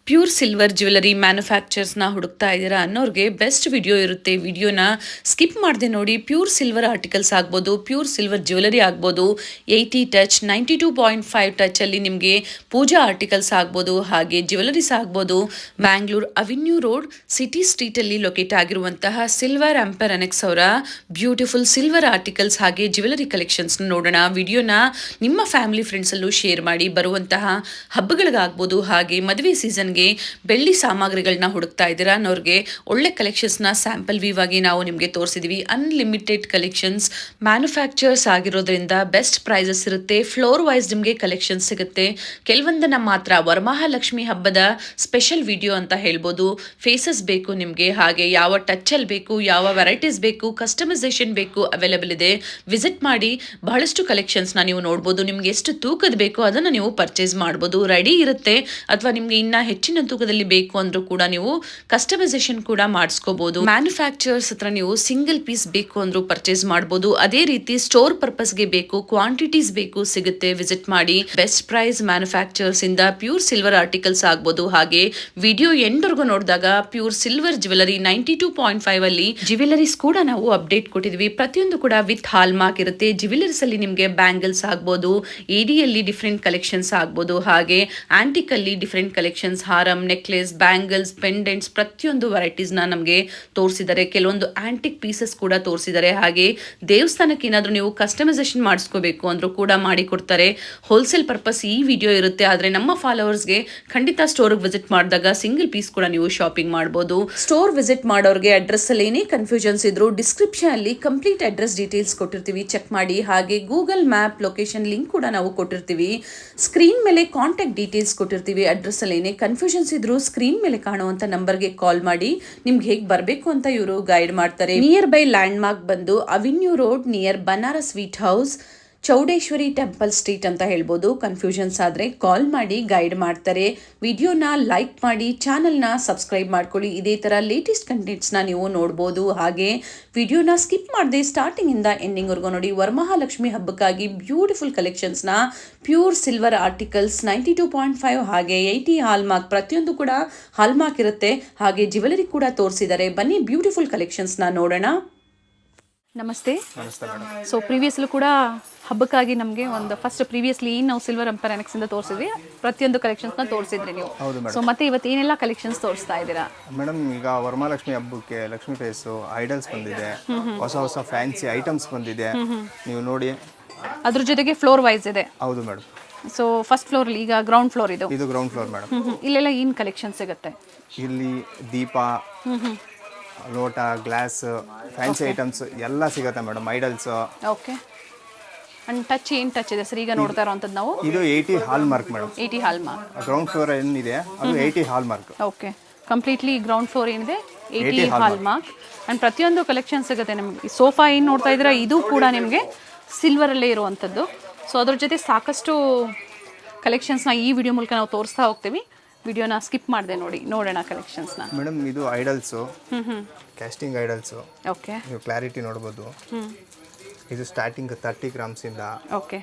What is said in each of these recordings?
Pure silver jewellery ಮ್ಯಾನುಫ್ಯಾಕ್ಚರ್ಸ್ನ ಹುಡುಕ್ತಾ ಇದ್ದೀರಾ ಅನ್ನೋರಿಗೆ best video ಇರುತ್ತೆ. ವಿಡಿಯೋನ ಸ್ಕಿಪ್ ಮಾಡದೆ ನೋಡಿ. ಪ್ಯೂರ್ ಸಿಲ್ವರ್ ಆರ್ಟಿಕಲ್ಸ್ ಆಗ್ಬೋದು, ಪ್ಯೂರ್ ಸಿಲ್ವರ್ ಜ್ಯುವೆಲರಿ ಆಗ್ಬೋದು, 80 ಟಚ್ 92.5 ಟಚಲ್ಲಿ ನಿಮಗೆ ಪೂಜಾ ಆರ್ಟಿಕಲ್ಸ್ ಆಗ್ಬೋದು, ಹಾಗೆ ಜ್ಯುವೆಲರೀಸ್ ಆಗ್ಬೋದು. ಬ್ಯಾಂಗ್ಳೂರ್ ಅವೆನ್ಯೂ ರೋಡ್ ಸಿಟಿ ಸ್ಟ್ರೀಟಲ್ಲಿ ಲೊಕೇಟ್ ಆಗಿರುವಂತಹ ಸಿಲ್ವರ್ ಎಂಪರ್ ಅನೆಕ್ಸ್ ಅವರ ಬ್ಯೂಟಿಫುಲ್ ಸಿಲ್ವರ್ ಆರ್ಟಿಕಲ್ಸ್ ಹಾಗೆ ಜ್ಯುವೆಲರಿ ಕಲೆಕ್ಷನ್ಸ್ನ ನೋಡೋಣ. ವಿಡಿಯೋನ ನಿಮ್ಮ ಫ್ಯಾಮಿಲಿ ಫ್ರೆಂಡ್ಸಲ್ಲೂ ಶೇರ್ ಮಾಡಿ. ಬರುವಂತಹ ಹಬ್ಬಗಳಿಗಾಗ್ಬೋದು, ಹಾಗೆ ಮದುವೆ ಸೀಸನ್ ಬೆಳ್ಳಿ ಸಾಮಗ್ರಿಗಳನ್ನ ಹುಡುಕ್ತಾ ಇದ್ದೀರಾ ಅನ್ನೋರಿಗೆ ಒಳ್ಳೆ ಕಲೆಕ್ಷನ್ಸ್ನ ಸ್ಯಾಂಪಲ್ ವ್ಯೂ ಆಗಿ ನಾವು ನಿಮಗೆ ತೋರಿಸಿದೀವಿ. ಅನ್ಲಿಮಿಟೆಡ್ ಕಲೆಕ್ಷನ್ಸ್ ಮ್ಯಾನುಫ್ಯಾಕ್ಚರ್ಸ್ ಆಗಿರೋದ್ರಿಂದ ಬೆಸ್ಟ್ ಪ್ರೈಸಸ್ ಇರುತ್ತೆ. ಫ್ಲೋರ್ ವೈಸ್ ನಿಮಗೆ ಕಲೆಕ್ಷನ್ ಸಿಗುತ್ತೆ. ಕೆಲವೊಂದನ್ನ ಮಾತ್ರ ವರಮಹಾಲಕ್ಷ್ಮಿ ಹಬ್ಬದ ಸ್ಪೆಷಲ್ ವಿಡಿಯೋ ಅಂತ ಹೇಳ್ಬೋದು. ಫೇಸಸ್ ಬೇಕು ನಿಮಗೆ, ಹಾಗೆ ಯಾವ ಟಚಲ್ಲಿ ಬೇಕು, ಯಾವ ವೆರೈಟೀಸ್ ಬೇಕು, ಕಸ್ಟಮೈಸೇಷನ್ ಬೇಕು, ಅವೈಲೇಬಲ್ ಇದೆ. ವಿಸಿಟ್ ಮಾಡಿ. ಬಹಳಷ್ಟು ಕಲೆಕ್ಷನ್ಸ್ನ ನೀವು ನೋಡ್ಬೋದು. ನಿಮ್ಗೆ ಎಷ್ಟು ತೂಕದ ಬೇಕು ಅದನ್ನು ನೀವು ಪರ್ಚೇಸ್ ಮಾಡ್ಬೋದು. ರೆಡಿ ಇರುತ್ತೆ. ಅಥವಾ ನಿಮ್ಗೆ ಇನ್ನ ಹೆಚ್ಚಿನ ತೂಕದಲ್ಲಿ ಬೇಕು ಅಂದ್ರೂ ಕೂಡ ನೀವು ಕಸ್ಟಮೈಸೇಷನ್ ಕೂಡ ಮಾಡಿಸ್ಕೋಬಹುದು. ಮ್ಯಾನುಫ್ಯಾಕ್ಚರ್ಸ್ ಹತ್ರ ನೀವು ಸಿಂಗಲ್ ಪೀಸ್ ಬೇಕು ಅಂದ್ರೂ ಪರ್ಚೇಸ್ ಮಾಡಬಹುದು. ಅದೇ ರೀತಿ ಸ್ಟೋರ್ ಪರ್ಪಸ್ಗೆ ಬೇಕು, ಕ್ವಾಂಟಿಟೀಸ್ ಬೇಕು, ಸಿಗುತ್ತೆ. ವಿಸಿಟ್ ಮಾಡಿ. ಬೆಸ್ಟ್ ಪ್ರೈಸ್ ಮ್ಯಾನುಫ್ಯಾಕ್ಚರ್ಸ್ ಇಂದ ಪ್ಯೂರ್ ಸಿಲ್ವರ್ ಆರ್ಟಿಕಲ್ಸ್ ಆಗ್ಬೋದು. ಹಾಗೆ ವಿಡಿಯೋ ಎಂಡ್ವರೆಗೂ ನೋಡಿದಾಗ ಪ್ಯೂರ್ ಸಿಲ್ವರ್ ಜ್ಯುವೆಲರಿ 92.5 ಅಲ್ಲಿ ಜ್ಯುವೆಲರೀಸ್ ಕೂಡ ನಾವು ಅಪ್ಡೇಟ್ ಕೊಟ್ಟಿದ್ವಿ. ಪ್ರತಿಯೊಂದು ಕೂಡ ವಿತ್ ಹಾಲ್ ಮಾರ್ಕ್ ಇರುತ್ತೆ. ಜ್ಯುವೆಲರೀಸ್ ಅಲ್ಲಿ ನಿಮಗೆ ಬ್ಯಾಂಗಲ್ಸ್ ಆಗ್ಬೋದು, ಎಡಿಯಲ್ಲಿ ಡಿಫ್ರೆಂಟ್ ಕಲೆಕ್ಷನ್ಸ್ ಆಗ್ಬೋದು, ಹಾಗೆ ಆಂಟಿಕ್ ಅಲ್ಲಿ ಡಿಫ್ರೆಂಟ್ ಕಲೆಕ್ಷನ್ಸ್, ಹಾರಂ, ನೆಕ್ಲೆಸ್, ಬ್ಯಾಂಗಲ್ಸ್, ಪೆಂಡೆಂಟ್ಸ್, ಪ್ರತಿಯೊಂದು ವೆರೈಟೀಸ್ನ ನಮಗೆ ತೋರಿಸಿದ್ದಾರೆ. ಕೆಲವೊಂದು ಆಂಟಿಕ್ ಪೀಸಸ್ ಕೂಡ ತೋರಿಸಿದ್ದಾರೆ. ಹಾಗೆ ದೇವಸ್ಥಾನಕ್ಕೆ ಏನಾದರೂ ನೀವು ಕಸ್ಟಮೈಸೇಷನ್ ಮಾಡಿಸ್ಕೋಬೇಕು ಅಂದ್ರೂ ಕೂಡ ಮಾಡಿಕೊಡ್ತಾರೆ. ಹೋಲ್ಸೇಲ್ ಪರ್ಪಸ್ ಈ ವಿಡಿಯೋ ಇರುತ್ತೆ. ಆದರೆ ನಮ್ಮ ಫಾಲೋವರ್ಸ್ಗೆ ಖಂಡಿತ ಸ್ಟೋರ್ಗೆ ವಿಸಿಟ್ ಮಾಡಿದಾಗ ಸಿಂಗಲ್ ಪೀಸ್ ಕೂಡ ನೀವು ಶಾಪಿಂಗ್ ಮಾಡ್ಬೋದು. ಸ್ಟೋರ್ ವಿಸಿಟ್ ಮಾಡೋರಿಗೆ ಅಡ್ರೆಸ್ ಅಲ್ಲಿ ಏನೇ ಕನ್ಫ್ಯೂಷನ್ಸ್ ಇದ್ರು ಡಿಸ್ಕ್ರಿಪ್ಷನ್ ಅಲ್ಲಿ ಕಂಪ್ಲೀಟ್ ಅಡ್ರೆಸ್ ಡೀಟೇಲ್ಸ್ ಕೊಟ್ಟಿರ್ತೀವಿ, ಚೆಕ್ ಮಾಡಿ. ಹಾಗೆ ಗೂಗಲ್ ಮ್ಯಾಪ್ ಲೊಕೇಶನ್ ಲಿಂಕ್ ಕೂಡ ನಾವು ಕೊಟ್ಟಿರ್ತೀವಿ. ಸ್ಕ್ರೀನ್ ಮೇಲೆ ಕಾಂಟ್ಯಾಕ್ಟ್ ಡೀಟೇಲ್ಸ್ ಕೊಟ್ಟಿರ್ತೀವಿ. ಅಡ್ರೆಸ್ ಅಲ್ಲಿ ಏನೇ ಕನ್ಫ್ಯೂಷನ್ಸ್ ಇದ್ರು ಸ್ಕ್ರೀನ್ ಮೇಲೆ ಕಾಣುವಂತ ನಂಬರ್ಗೆ ಕಾಲ್ ಮಾಡಿ. ನಿಮ್ಗೆ ಹೇಗೆ ಬರಬೇಕು ಅಂತ ಇವರು ಗೈಡ್ ಮಾಡ್ತಾರೆ. ನಿಯರ್ ಬೈ ಲ್ಯಾಂಡ್ ಮಾರ್ಕ್ ಬಂದು avenue road near Banaras sweet house, Chowdeshwari temple street ಅಂತ ಹೇಳ್ಬೋದು. ಕನ್ಫ್ಯೂಷನ್ಸ್ ಆದರೆ ಕಾಲ್ ಮಾಡಿ, ಗೈಡ್ ಮಾಡ್ತಾರೆ. ವಿಡಿಯೋನ ಲೈಕ್ ಮಾಡಿ, ಚಾನಲ್ನ ಸಬ್ಸ್ಕ್ರೈಬ್ ಮಾಡ್ಕೊಳ್ಳಿ. ಇದೇ ಥರ ಲೇಟೆಸ್ಟ್ ಕಂಟೆಂಟ್ಸ್ನ ನೀವು ನೋಡ್ಬೋದು. ಹಾಗೆ ವಿಡಿಯೋನ ಸ್ಕಿಪ್ ಮಾಡದೆ ಸ್ಟಾರ್ಟಿಂಗಿಂದ ಎಂಡಿಂಗ್ವರೆಗೂ ನೋಡಿ. ವರಮಹಾಲಕ್ಷ್ಮಿ ಹಬ್ಬಕ್ಕಾಗಿ ಬ್ಯೂಟಿಫುಲ್ ಕಲೆಕ್ಷನ್ಸ್ನ ಪ್ಯೂರ್ ಸಿಲ್ವರ್ ಆರ್ಟಿಕಲ್ಸ್ 92.5 ಹಾಗೆ 80 ಹಾಲ್ ಮಾರ್ಕ್, ಪ್ರತಿಯೊಂದು ಕೂಡ ಹಾಲ್ ಮಾರ್ಕ್ ಇರುತ್ತೆ. ಹಾಗೆ ಜ್ಯುವೆಲರಿ ಕೂಡ ತೋರಿಸಿದ್ದಾರೆ. ಬನ್ನಿ ಬ್ಯೂಟಿಫುಲ್ ಕಲೆಕ್ಷನ್ಸ್ನ ನೋಡೋಣ. ನಮಸ್ತೆ. ಸೊ ಪ್ರೀವಿಯಸ್ಲು ಕೂಡ ಹಬ್ಬಕ್ಕಾಗಿ ನಮಗೆ ಒಂದು ಫಸ್ಟ್ ಪ್ರೀವಿಯಸ್ಲಿ ನಾವು ಸಿಲ್ವರ್ ಎಂಪರ್ ಅನೆಕ್ಸ್ ಇಂದ ತೋರಿಸಿದ್ವಿ. ಪ್ರತಿಯೊಂದು ಕಲೆಕ್ಷನ್ಸ್ನ ತೋರಿಸಿದ್ರಿ ನೀವು. ಸೊ ಮತ್ತೆ ಇವತ್ತು ಏನೆಲ್ಲ ಕಲೆಕ್ಷನ್ಸ್ ತೋರಿಸ್ತಾ ಇದ್ದೀರಾ ಮೇಡಮ್? ಈಗ ವರಮಹಾಲಕ್ಷ್ಮಿ ಹಬ್ಬಕ್ಕೆ ಲಕ್ಷ್ಮೀ ಫೇಸು ಐಡಲ್ಸ್ ಬಂದಿದೆ, ಹೊಸ ಹೊಸ ಫ್ಯಾನ್ಸಿ ಐಟಮ್ಸ್ ಬಂದಿದೆ, ನೀವು ನೋಡಿ. ಅದ್ರ ಜೊತೆಗೆ ಫ್ಲೋರ್ ವೈಸ್ ಇದೆ. ಹೌದು ಮೇಡಮ್. ಸೊ ಫಸ್ಟ್ ಫ್ಲೋರ್, ಈಗ ಗ್ರೌಂಡ್ ಫ್ಲೋರ್ ಇದು ಗ್ರೌಂಡ್ ಫ್ಲೋರ್ ಮೇಡಮ್. ಇಲ್ಲೆಲ್ಲ ಏನು ಕಲೆಕ್ಷನ್ ಸಿಗುತ್ತೆ? ಇಲ್ಲಿ ದೀಪ, ಲೋಟ, ಗ್ಲಾಸ್, ಫ್ಯಾನ್ಸಿ ಐಟಮ್ಸ್ ಎಲ್ಲ ಸಿಗುತ್ತೆ madam. Idols. Okay. And touch ಏನು ಟಚ್ ಇದೆ ಸರ್ ಈಗ ನೋಡ್ತಾ ಇರೋಂಥದ್ದು ನಾವು? ಇದು 80 hallmark madam. 80 hallmark. Ground floor ಏನಿದೆ ಅದು 80 hallmark. Okay. Completely ground floor ಏನಿದೆ 80 ಹಾಲ್ ಮಾರ್ಕ್. ಅಂಡ್ ಪ್ರತಿಯೊಂದು ಕಲೆಕ್ಷನ್ ಸಿಗುತ್ತೆ ನಿಮಗೆ. ಸೋಫಾ ಏನು ನೋಡ್ತಾ ಇದ್ದೀರಾ ಇದು ಕೂಡ ನಿಮಗೆ ಸಿಲ್ವರಲ್ಲೇ ಇರುವಂಥದ್ದು. ಸೊ ಅದ್ರ ಜೊತೆ ಸಾಕಷ್ಟು ಕಲೆಕ್ಷನ್ಸ್ನ ಈ ವಿಡಿಯೋ ಮೂಲಕ ನಾವು ತೋರಿಸ್ತಾ ಹೋಗ್ತೀವಿ. ವಿಡಿಯೋನ ಸ್ಕಿಪ್ ಮಾಡಿದೆ ನೋಡಿ, ನೋಡೋಣ ಕಲೆಕ್ಷನ್ಸ್ನ. ಮೇಡಮ್ ಇದು ಐಡಲ್ಸು, ಕ್ಯಾಸ್ಟಿಂಗ್ ಐಡಲ್ಸು. ಓಕೆ. ನೀವು ಕ್ಲಾರಿಟಿ ನೋಡ್ಬೋದು. ಇದು ಸ್ಟಾರ್ಟಿಂಗ್ 30 ಗ್ರಾಮ್ಸಿಂದ ಓಕೆ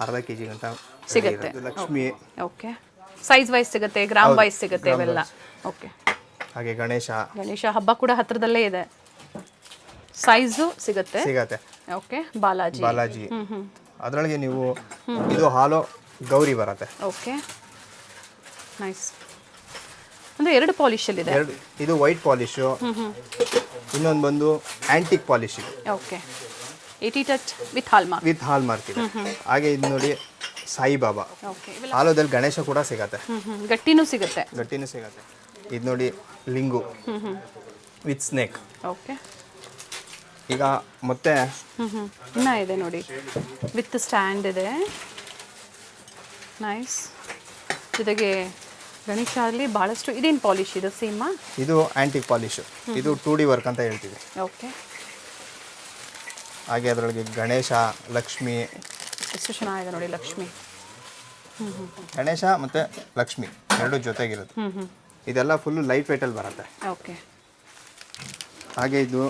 ಅರ್ಧ kg ಗಂಟ ಸಿಗುತ್ತೆ. ಲಕ್ಷ್ಮಿ. ಓಕೆ. ಸೈಜ್ ವೈಸ್ ಸಿಗುತ್ತೆ, ಗ್ರಾಮ್ ವೈಸ್ ಸಿಗುತ್ತೆ ಇವೆಲ್ಲ. ಓಕೆ. ಹಾಗೆ ಗಣೇಶ ಹಬ್ಬ ಕೂಡ ಹತ್ರದಲ್ಲೇ ಇದೆ. ಸೈಜು ಸಿಗುತ್ತೆ. ಓಕೆ. ಬಾಲಾಜಿ. ಅದರೊಳಗೆ ನೀವು ಇದು ಹಾಲು ಗೌರಿ ಬರುತ್ತೆ. ಓಕೆ. ನೈಸ್. ಅಂದರೆ ಎರಡು ಪಾಲಿಶಲ್ಲಿ ಇದೆ. ಇದು ವೈಟ್ ಪಾಲಿಶು, ಇನ್ನೊಂದು ಬಂದು antique polish. Okay. 80 touch with hall mark ಇದೆ. ಹಾಗೆ ಇದು ನೋಡಿ ಸಾಯಿಬಾಬಾ. ಓಕೆ. ಹಾಲೋದಲ್ಲಿ ಗಣೇಶ ಕೂಡ ಸಿಗತ್ತೆ. ಗಟ್ಟಿನೂ ಸಿಗುತ್ತೆ. ಇದು ನೋಡಿ ಲಿಂಗು ವಿತ್ ಸ್ನೇಕ್. ಓಕೆ. ಈಗ ಮತ್ತೆ ಇನ್ನೂ ಇದೆ ನೋಡಿ, ವಿತ್ ಸ್ಟ್ಯಾಂಡ್ ಇದೆ. ನೈಸ್. ಜೊತೆಗೆ ಗಣೇಶ ಆಗಲಿ ಭಾಳಷ್ಟು. ಇದೇನು ಪಾಲಿಶ್ ಇದು? ಸೇಮಾ? ಇದು ಆಂಟಿಕ್ ಪಾಲಿಶು. ಇದು 2D ವರ್ಕ್ ಅಂತ ಹೇಳ್ತೀವಿ. ಓಕೆ. ಹಾಗೆ ಅದರೊಳಗೆ ಗಣೇಶ, ಲಕ್ಷ್ಮಿ. ಎಷ್ಟು ಚೆನ್ನಾಗಿದೆ ನೋಡಿ ಲಕ್ಷ್ಮಿ. ಗಣೇಶ ಮತ್ತು ಲಕ್ಷ್ಮಿ ಎರಡು ಜೊತೆಗಿರುತ್ತೆ. ಇದೆಲ್ಲ ಫುಲ್ಲು ಲೈಟ್ ವೇಟಲ್ಲಿ ಬರುತ್ತೆ. ಓಕೆ. ಹಾಗೆ ಇದು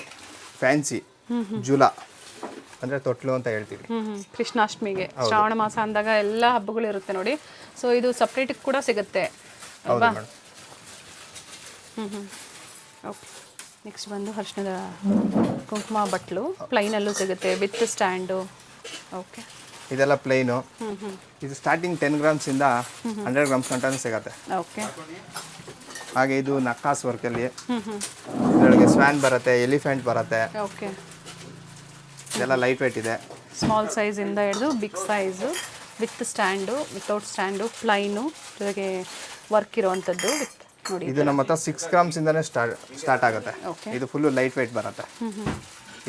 ಫ್ಯಾನ್ಸಿ ಜುಲ ಅಂದರೆ ತೊಟ್ಲು ಅಂತ ಹೇಳ್ತೀವಿ. ಕೃಷ್ಣಾಷ್ಟಮಿಗೆ, ಶ್ರಾವಣ ಮಾಸ ಅಂದಾಗ ಎಲ್ಲ ಹಬ್ಬಗಳು ಇರುತ್ತೆ ನೋಡಿ. ಸೊ ಇದು ಸಪ್ರೇಟ್ ಕೂಡ ಸಿಗುತ್ತೆ. ಹೌದು ಅಲ್ವಾ? ಮೇಡಮ್. ಓಕೆ. ನೆಕ್ಸ್ಟ್ ಬಂದು ಅರಿಶಿಣದ ಕುಂಕುಮ ಬಟ್ಲು ಪ್ಲೈನಲ್ಲೂ ಸಿಗುತ್ತೆ ವಿತ್ ಸ್ಟ್ಯಾಂಡು. ಓಕೆ. ಇದೆಲ್ಲ ಪ್ಲೈನು. ಇದು ಸ್ಟಾರ್ಟಿಂಗ್ 10 ಗ್ರಾಮ್ಸಿಂದ 100 ಗ್ರಾಮ್ಸ್ ಗಂಟನೂ ಸಿಗುತ್ತೆ. ಓಕೆ. ಹಾಗೆ ಇದು ನಕ್ಕಾಸ್ ವರ್ಕಲ್ಲಿ ಇದರೊಳಗೆ ಸ್ವ್ಯಾನ್ ಬರುತ್ತೆ, ಎಲಿಫೆಂಟ್ ಬರುತ್ತೆ. ಓಕೆ. ಇದೆಲ್ಲ ಲೈಟ್ ವೇಟ್ ಇದೆ. ಸ್ಮಾಲ್ ಸೈಜಿಂದ ಹಿಡಿದು big size with stand, without stand, plain, ಜೊತೆಗೆ ವರ್ಕ್ ಇರೋವಂಥದ್ದು ವಿತ್ ನೋಡಿ. ಇದು ನಮ್ಮ ಹತ್ರ 6 ಗ್ರಾಮ್ಸಿಂದನೇ ಸ್ಟಾರ್ಟ್ ಆಗುತ್ತೆ. ಓಕೆ. ಇದು ಫುಲ್ಲು ಲೈಟ್ ವೇಟ್ ಬರುತ್ತೆ.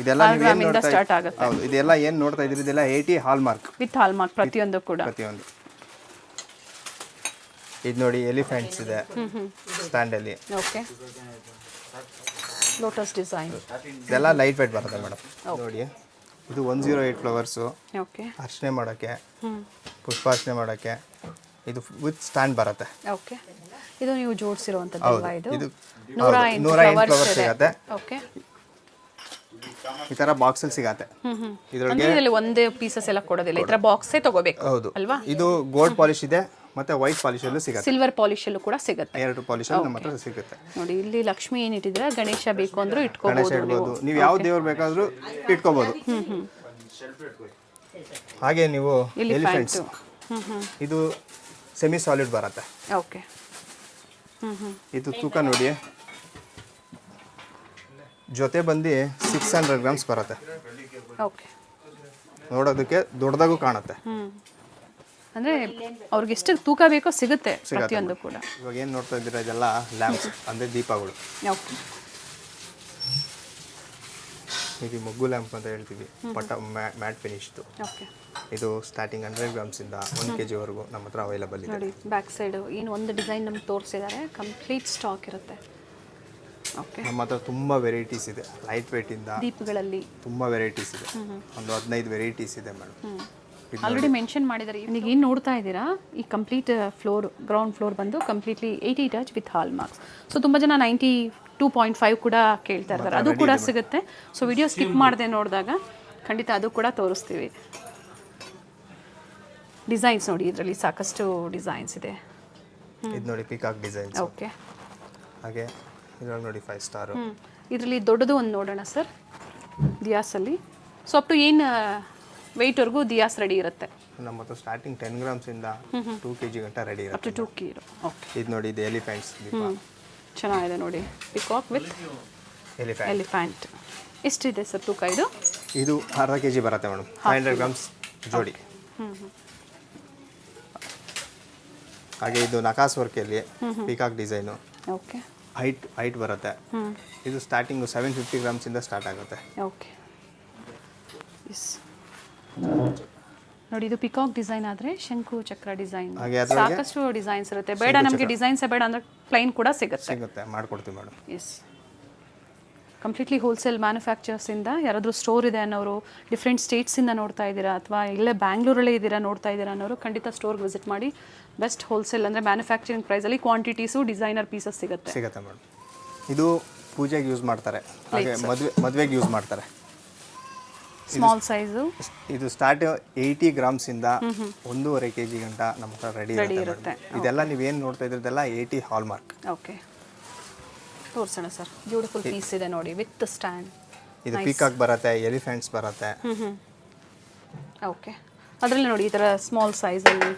ಇದೆಲ್ಲ ನೀವು ಏನು ನೋಡ್ತಾ ಸ್ಟಾರ್ಟ್ ಆಗುತ್ತೆ. ಹೌದು, ಇದೆಲ್ಲ ಏನು ನೋಡ್ತಾ ಇದ್ದೀರಿ ಇದೆಲ್ಲ 80 ಹಾಲ್ಮಾರ್ಕ್ ವಿತ್ ಹಾಲ್ಮಾರ್ಕ್ ಪ್ರತಿಯೊಂದು ಕೂಡ. ಪ್ರತಿಯೊಂದು. ಇದು ನೋಡಿ ಎಲಿಫೆಂಟ್ಸ್ ಇದೆ ಸ್ಟ್ಯಾಂಡಲ್ಲಿ. ಓಕೆ. Lotus design. ಇದೆಲ್ಲ ಲೈಟ್ ವೇಟ್ ಬರುತ್ತೆ ಮೇಡಮ್. ನೋಡಿ ಇದು 108 ಫ್ಲವರ್ಸು. ಓಕೆ. ಅರ್ಚನೆ ಮಾಡೋಕ್ಕೆ, ಪುಷ್ಪಾರ್ಚನೆ ಮಾಡೋಕ್ಕೆ ಇದು ವಿತ್ ಸ್ಟ್ಯಾಂಡ್ ಬರುತ್ತೆ. ಓಕೆ. ಇದು ನೀವು ಜೋಡಿಸಿರುವಂಥದ್ದು ಇದು ಇದು 108 ಫ್ಲವರ್ಸ್ ಸಿಗುತ್ತೆ. ಓಕೆ. ಈ ಥರ ಬಾಕ್ಸಲ್ಲಿ ಸಿಗತ್ತೆ. ಇದರಲ್ಲಿ ಒಂದೇ ಪೀಸಸ್ ಎಲ್ಲ ಕೊಡೋದಿಲ್ಲ, ಈ ಥರ ಬಾಕ್ಸೇ ತಗೋಬೇಕು. ಹೌದು ಅಲ್ವಾ? ಇದು ಗೋಲ್ಡ್ ಪಾಲಿಶ್ ಇದೆ ಮತ್ತೆ ವೈಟ್ ಪಾಲಿಶಲ್ಲೂ ಸಿಗುತ್ತೆ. ಸಿಲ್ವರ್ ಪಾಲಿಶಲ್ಲೂ ಕೂಡ ಸಿಗುತ್ತೆ. 2 ಪಾಲಿಶಲ್ಲಿ ನಮ್ಮ ಹತ್ರ ಸಿಗುತ್ತೆ. ನೋಡಿ ಇಲ್ಲಿ ಲಕ್ಷ್ಮಿ ಏನು ಇಟ್ಟಿದ್ರೆ, ಗಣೇಶ ಬೇಕು ಅಂದ್ರೂ ಗಣೇಶ ಇಟ್ಕೋಬಹುದು. ಇಡ್ಬೋದು, ನೀವು ಯಾವ ದೇವ್ರು ಬೇಕಾದ್ರೂ ಇಟ್ಕೋಬಹುದು. ಹಾಗೆ ನೀವು ಎಲಿಫೆಂಟ್ಸ್, ಇದು ಸೆಮಿ ಸಾಲಿಡ್ ಬರುತ್ತೆ. ಓಕೆ. ಇದು ತೂಕ ನೋಡಿ, ಜೊತೆ ಬಂದು 600 ಗ್ರಾಮ್ಸ್ ಬರುತ್ತೆ. ಓಕೆ. ನೋಡೋದಕ್ಕೆ ದೊಡ್ಡದಾಗೂ ಕಾಣುತ್ತೆ. ಅಂದ್ರೆ ಅವ್ರಿಗೆ ಎಷ್ಟು ತೂಕ ಬೇಕೋ ಸಿಗುತ್ತೆ ಪ್ರತಿಯೊಂದು ಕೂಡ. ಇವಾಗ ಏನು ನೋಡ್ತಾ ಇದ್ದೀರಾ ಇದೆಲ್ಲ ಲ್ಯಾಂಪ್ಸ್ ಅಂದರೆ ದೀಪಗಳು. ಓಕೆ. ಇದು ಮೊಗ್ಗು ಲ್ಯಾಂಪ್ ಅಂತ ಹೇಳ್ತೀವಿ, ಪಟ ಮ್ಯಾಟ್ ಫಿನಿಶ್ದು. ಓಕೆ. ಇದು ಸ್ಟಾರ್ಟಿಂಗ್ 100 ಗ್ರಾಮ್ಸಿಂದ 1 kg ವರೆಗೂ ನಮ್ಮ ಹತ್ರ ಅವೈಲಬಲ್ ಇದೆ. ನೋಡಿ ಬ್ಯಾಕ್ ಸೈಡು ಏನು ಒಂದು ಡಿಸೈನ್ ನಮ್ಗೆ ತೋರಿಸಿದ್ದಾರೆ, ಕಂಪ್ಲೀಟ್ ಸ್ಟಾಕ್ ಇರುತ್ತೆ. ಓಕೆ. ನಮ್ಮ ಹತ್ರ ತುಂಬ ವೆರೈಟೀಸ್ ಇದೆ. ಲೈಟ್ ವೇಟಿಂದ ದೀಪಗಳಲ್ಲಿ ತುಂಬ ವೆರೈಟೀಸ್ ಇದೆ. ಒಂದು 15 ವೆರೈಟೀಸ್ ಇದೆ ಮೇಡಮ್. ಆಲ್ರೆಡಿ ಮೆನ್ಷನ್ ಮಾಡಿದ್ದಾರೆ. ಈಗ ಏನು ನೋಡ್ತಾ ಇದ್ದೀರಾ, ಈ ಕಂಪ್ಲೀಟ್ ಫ್ಲೋರ್, ಗ್ರೌಂಡ್ ಫ್ಲೋರ್ ಬಂದು completely 80 touch with hall marks. So ತುಂಬ ಜನ 92.5 ಕೂಡ ಕೇಳ್ತಾ ಇರ್ತಾರೆ, ಅದು ಕೂಡ ಸಿಗುತ್ತೆ. ಸೊ ವಿಡಿಯೋ ಸ್ಕಿಪ್ ಮಾಡದೆ ನೋಡಿದಾಗ ಖಂಡಿತ ಅದು ಕೂಡ ತೋರಿಸ್ತೀವಿ. ಡಿಸೈನ್ಸ್ ನೋಡಿ, ಇದರಲ್ಲಿ ಸಾಕಷ್ಟು ಡಿಸೈನ್ಸ್ ಇದೆ. ಇದು ನೋಡಿ ಪಿಕಾಕ್ ಡಿಸೈನ್ಸ್. ಓಕೆ. ಹಾಗೆ ಇದರಲ್ಲಿ ನೋಡಿ 5 ಸ್ಟಾರು. ಇದರಲ್ಲಿ ದೊಡ್ಡದು ಒಂದು ನೋಡೋಣ ಸರ್, ದಿಯಾಸಲ್ಲಿ. ಸೊ ಅಪ್ ಟು ಏನು ವೆಯ್ಟ್ವರೆಗೂ ದಿಯಾಸ್ ರೆಡಿ ಇರುತ್ತೆ ನಮ್ಮ ಹತ್ರ. ಸ್ಟಾರ್ಟಿಂಗ್ 10 ಗ್ರಾಮ್ಸಿಂದ 2 kg ಗಂಟ ರೆಡಿ ಅಪ್ ಇರುತ್ತೆ. To 2 kg. ಓಕೆ. ಇದು ನೋಡಿ, ಇದು ಎಲಿಫೆಂಟ್ಸ್ ದೀಪ. ಚೆನ್ನಾಗಿದೆ ನೋಡಿ, ಪಿಕಾಕ್ ವಿತ್ ಎಲಿಫೆಂಟ್. ಎಷ್ಟಿದೆ ಸರ್ ತೂಕ ಇದು? ಇದು ಅರ್ಧ kg ಬರುತ್ತೆ ಮೇಡಮ್. 500 ಗ್ರಾಮ್ಸ್ ಜೋಡಿ. ಹಾಗೆ ಇದು ನಕಾಸ್ ವರ್ಕಲ್ಲಿ ಪಿಕಾಕ್ ಡಿಸೈನು. ಓಕೆ. ಹೈಟ್ ಬರುತ್ತೆ. ಇದು ಸ್ಟಾರ್ಟಿಂಗು 750 ಗ್ರಾಮ್ಸಿಂದ ಸ್ಟಾರ್ಟ್ ಆಗುತ್ತೆ. ಓಕೆ. ಎಸ್ ನೋಡಿ, ಇದು ಪಿಕಾಕ್ ಡಿಸೈನ್ ಆದರೆ ಶಂಕು ಚಕ್ರ ಡಿಸೈನ್, ಸಾಕಷ್ಟು ಡಿಸೈನ್ಸ್ ಇರುತ್ತೆ. ಬೇಡ ನಮಗೆ ಡಿಸೈನ್ಸೇ ಬೇಡ ಅಂದರೆ ಪ್ಲೈನ್ ಕೂಡ ಸಿಗುತ್ತೆ, ಮಾಡ್ಕೊಡ್ತೀವಿ ಮೇಡಮ್. ಎಸ್. ಕಂಪ್ಲೀಟ್ಲಿ ಹೋಲ್ಸೇಲ್ ಮ್ಯಾನುಫ್ಯಾಕ್ಚರ್ಸಿಂದ. ಯಾರಾದರೂ ಸ್ಟೋರ್ ಇದೆ ಅನ್ನೋರು, ಡಿಫ್ರೆಂಟ್ ಸ್ಟೇಟ್ಸಿಂದ ನೋಡ್ತಾ ಇದ್ದೀರಾ ಅಥವಾ ಇಲ್ಲೇ ಬ್ಯಾಂಗ್ಳೂರಲ್ಲೇ ಇದ್ದೀರಾ ನೋಡ್ತಾ ಇದ್ದೀರಾ ಅನ್ನೋರು ಖಂಡಿತ ಸ್ಟೋರ್ಗೆ ವಿಸಿಟ್ ಮಾಡಿ. ಬೆಸ್ಟ್ ಹೋಲ್ಸೇಲ್ ಅಂದರೆ ಮ್ಯಾನುಫ್ಯಾಕ್ಚರಿಂಗ್ ಪ್ರೈಸಲ್ಲಿ ಕ್ವಾಂಟಿಟೀಸು, ಡಿಸೈನರ್ ಪೀಸಸ್ ಸಿಗುತ್ತೆ ಮೇಡಮ್. ಇದು ಪೂಜೆಗೆ ಯೂಸ್ ಮಾಡ್ತಾರೆ, ಹಾಗೆ ಮದುವೆಗೆ ಯೂಸ್ ಮಾಡ್ತಾರೆ. Small size. ಇದು ಸ್ಟಾರ್ಟ್ 80 ಗ್ರಾಮ್ಸಿಂದ 1.5 kg ಗಂಟ ನಮ್ಮ ಹತ್ರ ರೆಡಿ ಇರುತ್ತೆ. ಇದೆಲ್ಲ ನೀವೇನು ನೋಡ್ತಾ ಇದ್ರದ್ದೆಲ್ಲ 80 ಹಾಲ್ಮಾರ್ಕ್. ಓಕೆ. ತೋರಿಸೋಣ ಸರ್, ಬ್ಯೂಟಿಫುಲ್ ಪೀಸ್ ಇದೆ ನೋಡಿ ವಿತ್ ಸ್ಟ್ಯಾಂಡ್. ಇದು ಪಿಕಾಕ್ ಬರುತ್ತೆ, ಎಲಿಫೆಂಟ್ಸ್ ಬರುತ್ತೆ. ಓಕೆ. ಅದರಲ್ಲಿ ನೋಡಿ ಈ ಥರ ಸ್ಮಾಲ್ ಸೈಜಲ್ಲಿ.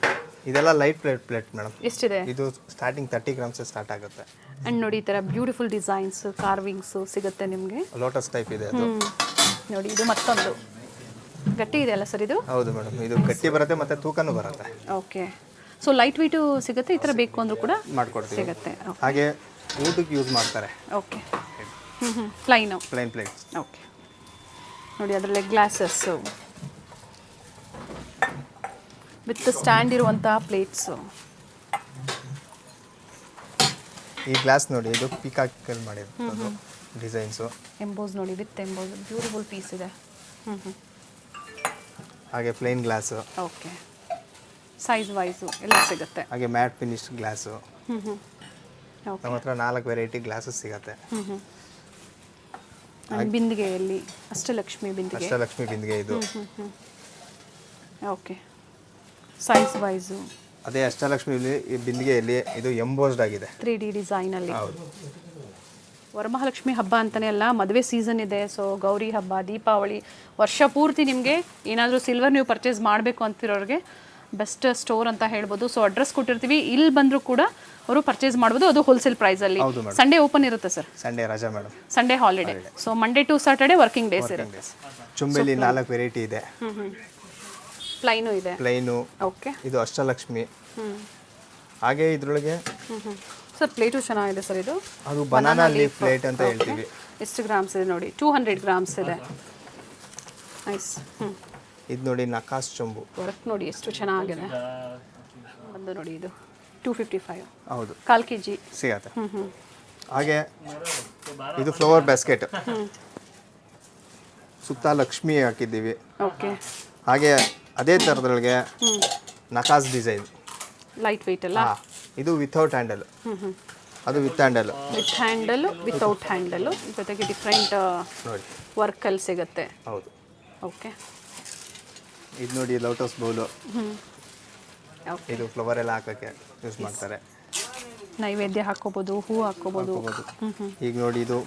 ಇದೆಲ್ಲ ಲೈಟ್ ಪ್ಲೇಟ್ ಮೇಡಮ್. ಎಷ್ಟಿದೆ? ಇದು ಸ್ಟಾರ್ಟಿಂಗ್ 30 ಗ್ರಾಮ್ಸ್ ಸ್ಟಾರ್ಟ್ ಆಗುತ್ತೆ. ಆ್ಯಂಡ್ ನೋಡಿ ಈ ಥರ ಬ್ಯೂಟಿಫುಲ್ ಡಿಸೈನ್ಸ್, ಕಾರ್ವಿಂಗ್ಸು ಸಿಗುತ್ತೆ ನಿಮಗೆ. ಲೋಟಸ್ ಟೈಪ್ ಇದೆ ಅದು. ನೋಡಿ ಇದು ಮತ್ತೊಂದು ಗಟ್ಟಿ ಇದೆ ಅಲ್ಲ ಸರ್ ಇದು? ಹೌದು ಮೇಡಮ್, ಇದು ಗಟ್ಟಿ ಬರುತ್ತೆ ಮತ್ತು ತೂಕನೂ ಬರುತ್ತೆ. ಓಕೆ. ಸೊ ಲೈಟ್ ವೆಯ್ಟು ಸಿಗುತ್ತೆ, ಈ ಥರ ಬೇಕು ಅಂದರೂ ಕೂಡ ಮಾಡ್ಕೊಡ್ತೀವಿ. ಸಿಗುತ್ತೆ. ಹಾಗೆ ಊಟಕ್ಕೆ ಯೂಸ್ ಮಾಡ್ತಾರೆ. ಓಕೆ. Plain plate. ಓಕೆ. ನೋಡಿ ಅದರಲ್ಲೇ ಗ್ಲಾಸಸ್ಸು ವಿತ್ ಸ್ಟ್ಯಾಂಡ್ ಇರುವಂಥ ಪ್ಲೇಟ್ಸು. ಈ ಗ್ಲಾಸ್ ನೋಡಿ, ಇದು ಪಿಕಾಕಲ್ಲಿ ಮಾಡಿರೋದು ಡಿಸೈನ್ಸು. ಎಂಬೋಸ್ ನೋಡಿ, ವಿತ್ ಎಂಬೋಸ್, ಬ್ಯೂಟಿಫುಲ್ ಪೀಸ್ ಇದೆ. ಹಾಗೆ plain glass. Okay. Size wise ಎಲ್ಲ ಸಿಗುತ್ತೆ. ಹಾಗೆ ಮ್ಯಾಟ್ ಫಿನಿಶ್ ಗ್ಲಾಸು. ನಮ್ಮ ಹತ್ರ 4 ವೆರೈಟಿ ಗ್ಲಾಸಸ್ ಸಿಗುತ್ತೆ. ಬಿಂದಿಗೆಯಲ್ಲಿ ಅಷ್ಟಲಕ್ಷ್ಮಿ ಬಿಂದಿಗೆ ಇದು. ಓಕೆ. ಸೈಜ್ ವೈಸು ಅದೇ ಅಷ್ಟಲಕ್ಷ್ಮಿ ಈ ಬಿಂದಿಗೆಯಲ್ಲಿ ಇದು ಎಂಬೋಸ್ಡ್ ಆಗಿದೆ 3D ಡಿಸೈನಲ್ಲಿ. ಹೌದು. ವರಮಹಾಲಕ್ಷ್ಮಿ ಹಬ್ಬ ಅಂತಲೇ ಅಲ್ಲ, ಮದುವೆ ಸೀಸನ್ ಇದೆ. ಸೊ ಗೌರಿ ಹಬ್ಬ, ದೀಪಾವಳಿ, ವರ್ಷ ಪೂರ್ತಿ ನಿಮಗೆ ಏನಾದರೂ ಸಿಲ್ವರ್ ನೀವು ಪರ್ಚೇಸ್ ಮಾಡಬೇಕು ಅಂತಿರೋರಿಗೆ ಬೆಸ್ಟ್ ಸ್ಟೋರ್ ಅಂತ ಹೇಳ್ಬೋದು. ಸೊ ಅಡ್ರೆಸ್ ಕೊಟ್ಟಿರ್ತೀವಿ, ಇಲ್ಲಿ ಬಂದರೂ ಕೂಡ ಅವರು ಪರ್ಚೇಸ್ ಮಾಡ್ಬೋದು. ಅದು ಹೋಲ್ಸೇಲ್ ಪ್ರೈಸಲ್ಲಿ. ಸಂಡೇ ಓಪನ್ ಇರುತ್ತೆ ಸರ್? ಸಂಡೇ ರಜಾ madam, Sunday holiday. So Monday to Saturday working days ಇರುತ್ತೆ. ಚುಂಬೆಲಿ 4 ವೆರೈಟಿ ಇದೆ. ಪ್ಲೈನು ಇದೆ. ಪ್ಲೈನು. ಓಕೆ. ಇದು ಅಷ್ಟಲಕ್ಷ್ಮಿ. ಹಾಗೆ ಇದ್ರೊಳಗೆ ಸರ್ ಪ್ಲೇಟು ಚೆನ್ನಾಗಿದೆ ಸರ್. ಇದು ಅದು ಬನಾನಾ ಲೀಫ್ ಪ್ಲೇಟ್ ಅಂತ ಹೇಳ್ತೀವಿ. ಎಷ್ಟು ಗ್ರಾಮ್ಸ್ ಇದೆ ನೋಡಿ? 200 ಗ್ರಾಮ್ಸ್ ಇದೆ. ನೈಸ್. ಇದು ನೋಡಿ ನಕಾಸ್ ಚೊಂಬು. ವರ್ಕ್ ನೋಡಿ ಎಷ್ಟು ಚೆನ್ನಾಗಿದೆ. ಒಂದು ನೋಡಿ ಇದು 255. ಹೌದು, 1/4 kg ಸಿಗತ್ತೆ. ಹಾಗೆ ಇದು ಫ್ಲವರ್ ಬ್ಯಾಸ್ಕೆಟ್, ಸುತ್ತ ಲಕ್ಷ್ಮಿ ಹಾಕಿದ್ದೀವಿ. ಓಕೆ. ಹಾಗೆ ಅದೇ ಥರದೊಳಗೆ ನಕಾಸ್ ಡಿಸೈನ್, ಲೈಟ್ ವೆಯ್ಟ್ ಅಲ್ಲ? ಇದು ವಿತೌಟ್ ಹ್ಯಾಂಡಲ್, ಅದು with handle. With handle, without handle, ಜೊತೆಗೆ ಡಿಫ್ರೆಂಟ್ ನೋಡಿ ವರ್ಕಲ್ಲಿ ಸಿಗುತ್ತೆ. ಹೌದು. ಓಕೆ. ಇದು ನೋಡಿ ಲೋಟಸ್ ಬೌಲು. ಇದು ಫ್ಲವರ್ ಎಲ್ಲ ಹಾಕೋಕ್ಕೆ ಯೂಸ್ ಮಾಡ್ತಾರೆ. ನೈವೇದ್ಯ ಹಾಕೋಬೋದು, ಹೂ ಹಾಕೋಬೋದು. ಈಗ ನೋಡಿ ಇದು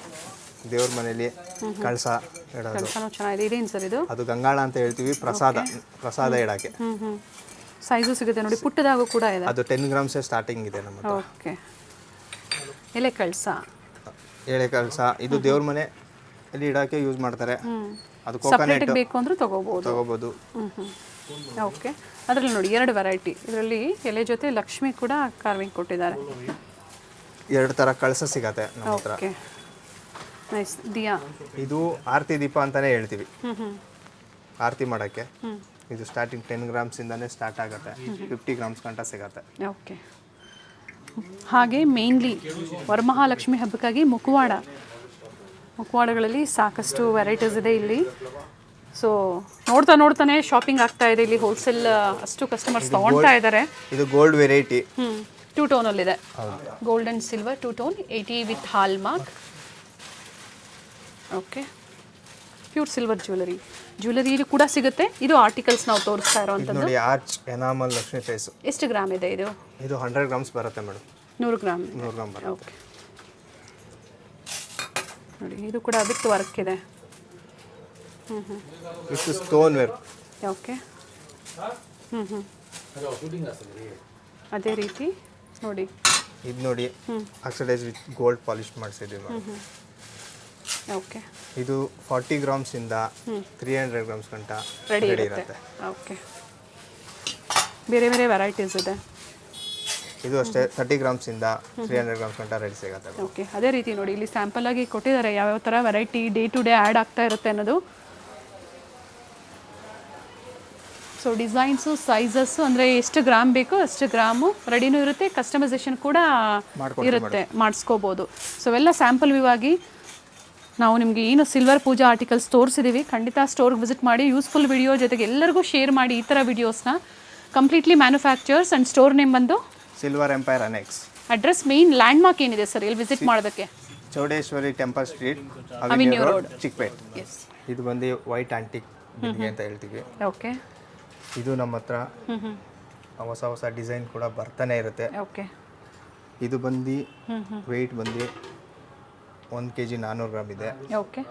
ದೇವ್ರ ಮನೆಯಲ್ಲಿ ಕಳಸ ಇಡೋದು. ಕಳಸನೂ ಚೆನ್ನಾಗಿದೆ. ಇದೇನು ಸರ್ ಇದು? ಅದು ಗಂಗಾಳ ಅಂತ ಹೇಳ್ತೀವಿ, ಪ್ರಸಾದ ಇಡಕ್ಕೆ. ಸೈಜು ಸಿಗುತ್ತೆ ನೋಡಿ, ಪುಟ್ಟದಾಗೂ ಕೂಡ ಇದೆ. ಅದು 10 ಗ್ರಾಮ್ಸೇ ಸ್ಟಾರ್ಟಿಂಗ್ ಇದೆ ನಮ್ಮ ಹತ್ರ. ಓಕೆ. ಎಲೆ ಕಳಸ. ಎಳೆ ಕಳಸ ಇದು ದೇವ್ರ ಮನೆ ಅಲ್ಲಿ ಇಡಕ್ಕೆ ಯೂಸ್ ಮಾಡ್ತಾರೆ. ಅದು ಸಪ್ರೇಟ್ ಬೇಕು ಅಂದ್ರೆ ತಗೋಬಹುದು. ಓಕೆ. ಅದರಲ್ಲಿ ನೋಡಿ 2 ವೆರೈಟಿ. ಇದರಲ್ಲಿ ಎಲೆ ಜೊತೆ ಲಕ್ಷ್ಮಿ ಕೂಡ ಕಾರ್ವಿಂಗ್ ಕೊಟ್ಟಿದ್ದಾರೆ. 2 ಥರ ಕಳಸ ಸಿಗತ್ತೆ ನಮ್ಮ ಹತ್ರ. ಓಕೆ. ನೈಸ್. ದಿಯಾ. ಇದು ಆರತಿ ದೀಪ ಅಂತಾನೆ ಹೇಳ್ತೀವಿ. ಆರತಿ ಮಾಡೋಕ್ಕೆ ಇದು ಸ್ಟಾರ್ಟಿಂಗ್ 10 ಗ್ರಾಮ್ಸಿಂದಾನೇ ಸ್ಟಾರ್ಟ್ ಆಗುತ್ತೆ. 50 ಗ್ರಾಮ್ಸ್ ಗಂಟ ಸಿಗತ್ತೆ. ಓಕೆ. ಹಾಗೆ ಮೇನ್ಲಿ ವರಮಹಾಲಕ್ಷ್ಮಿ ಹಬ್ಬಕ್ಕಾಗಿ ಮುಖವಾಡಗಳಲ್ಲಿ ಸಾಕಷ್ಟು ವೆರೈಟೀಸ್ ಇದೆ ಇಲ್ಲಿ. ಸೊ ನೋಡ್ತಾನೆ ಶಾಪಿಂಗ್ ಆಗ್ತಾ ಇದೆ ಇಲ್ಲಿ. ಹೋಲ್ಸೇಲ್ ಅಷ್ಟು ಕಸ್ಟಮರ್ಸ್ ತಗೊಳ್ತಾ ಇದ್ದಾರೆ. ಇದು ಗೋಲ್ಡ್ ವೆರೈಟಿ. 2 ಟೋನಲ್ಲಿದೆ. Gold and silver 2 tone, 80 with hallmark. Okay. Pure silver jewellery ಕೂಡ ಸಿಗುತ್ತೆ. ಇದು ಆರ್ಟಿಕಲ್ಸ್ ನಾವು ತೋರಿಸ್ತಾ ಇರೋವಂಥದ್ದು. ನೋಡಿ ಆರ್ಚ್ ಎನಾಮಲ್ ಲಕ್ಷ್ಮಿ ಫೇಸ್. ಎಷ್ಟು ಗ್ರಾಮ್ ಇದೆ ಇದು? ಇದು 100 ಗ್ರಾಮ್ಸ್ ಬರುತ್ತೆ ಮೇಡಮ್. 100 ಗ್ರಾಮ್. 100 ಗ್ರಾಮ್ ಬರುತ್ತೆ. ಓಕೆ. ನೋಡಿ ಇದು ಕೂಡ ವಿತ್ ವರ್ಕ್ ಇದೆ. With stone work. ಓಕೆ. ಅದೇ ರೀತಿ ನೋಡಿ ಇದು ನೋಡಿ ಆಕ್ಸಿಡೈಸ್ ವಿತ್ ಗೋಲ್ಡ್ ಪಾಲಿಶ್ ಮಾಡಿಸಿದ್ದೀವಿ. ಓಕೆ. ಇದು 40 ಗ್ರಾಮ್ಸಿಂದ 300 ಗ್ರಾಮ್ಸ್ ಗಂಟ ರೆಡಿ ಇರುತ್ತೆ. ಓಕೆ. ಬೇರೆ ವೆರೈಟೀಸ್ ಇದೆ. ಇದು ಅಷ್ಟೇ 30 ಗ್ರಾಮ್ಸಿಂದ 300 ಗ್ರಾಮ್ಸ್ ಗಂಟ ರೆಡಿ ಸಿಗುತ್ತೆ. ಓಕೆ. ಅದೇ ರೀತಿ ನೋಡಿ ಇಲ್ಲಿ ಸ್ಯಾಂಪಲ್ ಆಗಿ ಕೊಟ್ಟಿದ್ದಾರೆ ಯಾವ್ಯಾವ ಥರ variety day to day add ಆಗ್ತಾ ಇರುತ್ತೆ ಅನ್ನೋದು. ಸೊ ಡಿಸೈನ್ಸು, ಸೈಜಸ್ಸು ಅಂದರೆ ಎಷ್ಟು ಗ್ರಾಮ್ ಬೇಕೋ ಅಷ್ಟು ಗ್ರಾಮು ರೆಡಿನೂ ಇರುತ್ತೆ. ಕಸ್ಟಮೈಸೇಷನ್ ಕೂಡ ಇರುತ್ತೆ, ಮಾಡಿಸ್ಕೋಬೋದು. ಸೊ ಎಲ್ಲ ಸ್ಯಾಂಪಲ್ ವ್ಯೂ ಆಗಿ ನಾವು ನಿಮಗೆ ಏನು ಸಿಲ್ವರ್ ಪೂಜಾ ಆರ್ಟಿಕಲ್ಸ್ ತೋರಿಸಿದ್ದೀವಿ. ಖಂಡಿತ ಸ್ಟೋರ್ಗೆ ವಿಸಿಟ್ ಮಾಡಿ. ಯೂಸ್ಫುಲ್ ವಿಡಿಯೋ ಜೊತೆಗೆ ಎಲ್ಲರಿಗೂ ಶೇರ್ ಮಾಡಿ ಈ ಥರ ವಿಡಿಯೋಸ್ನ. Completely manufacturers and store name ಬಂದು silver empire annex. Address main landmark ಏನಿದೆ ಸರ್ ಇಲ್ಲಿ ವಿಸಿಟ್ ಮಾಡೋದಕ್ಕೆ? Chowdeshwari temple street, avenue road, Chickpet. Yes. ಇದು ಬಂದು ವೈಟ್ ಆಂಟಿಕ್ ಅಂತ ಹೇಳ್ತೀವಿ. ಓಕೆ. ಇದು ನಮ್ಮ ಹತ್ರ ಹೊಸ ಡಿಸೈನ್ ಕೂಡ ಬರ್ತಾನೆ ಇರುತ್ತೆ. ಓಕೆ. ಇದು ಬಂದು ವೆಯ್ಟ್ ಬಂದು 1 kg 400 ಗ್ರಾಮ್ ಇದೆ. ಓಕೆ.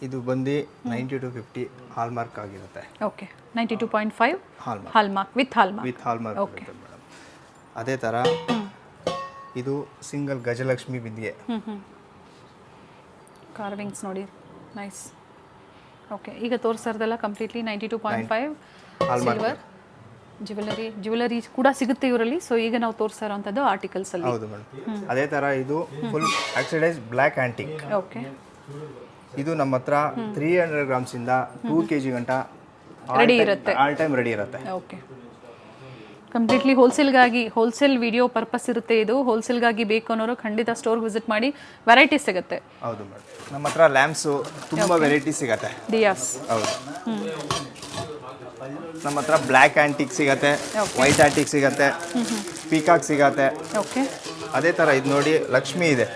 ಇದು ಬಂದು 90 to 50 ಹಾಲ್ ಮಾರ್ಕ್ ಆಗಿರುತ್ತೆ. Okay. 92.5 hall mark with hallmark. Okay madam. ಅದೇ ಥರ ಇದು ಸಿಂಗಲ್ ಗಜಲಕ್ಷ್ಮಿ ಬಿಂದಿಗೆ. ಕಾರ್ವಿಂಗ್ಸ್ ನೋಡಿ, ನೈಸ್. ಓಕೆ. ಈಗ ತೋರಿಸ್ತಾ ಇರೋದೆಲ್ಲ ಕಂಪ್ಲೀಟ್ಲಿ 92.5 ಸಿಲ್ವರ್ ಜ್ಯುವೆಲರಿ ಕೂಡ ಸಿಗುತ್ತೆ ಇವರಲ್ಲಿ. ಸೊ ಈಗ ನಾವು ತೋರಿಸ್ತಾ ಇರೋವಂಥದ್ದು ಆರ್ಟಿಕಲ್ಸ್ ಅಲ್ಲಿ. ಹೌದು ಮೇಡಮ್. ಅದೇ ಥರ ಇದು full oxidise black antique. Okay. ಇದು ನಮ್ಮ ಹತ್ರ 300 ಗ್ರಾಮ್ಸಿಂದ 2 kg ಗಂಟ ರೆಡಿ ಇರುತ್ತೆ, ಆಲ್ ಟೈಮ್ ರೆಡಿ ಇರುತ್ತೆ. Okay. Completely wholesale video purpose ಇರುತ್ತೆ ಇದು. ಹೋಲ್ಸೇಲ್ಗಾಗಿ ಬೇಕು ಅನ್ನೋರು ಖಂಡಿತ ಸ್ಟೋರ್ಗೆ ವಿಸಿಟ್ ಮಾಡಿ. ವೆರೈಟೀಸ್ ಸಿಗುತ್ತೆ. ಹೌದು ಮೇಡಮ್. ನಮ್ಮ ಹತ್ರ ಲ್ಯಾಂಪ್ಸು ತುಂಬ ವೆರೈಟಿ ಸಿಗುತ್ತೆ. ದಿಯಾಸ್. ಹೌದು. ನಮ್ಮ ಹತ್ರ ಬ್ಲ್ಯಾಕ್ ಆಂಟಿಕ್ ಸಿಗತ್ತೆ, ವೈಟ್ ಆಂಟಿಕ್ ಸಿಗತ್ತೆ, ಪೀಕಾಕ್ ಸಿಗತ್ತೆ. ಓಕೆ. ಅದೇ ಥರ ಇದು ನೋಡಿ ಲಕ್ಷ್ಮಿ ಇದೆ.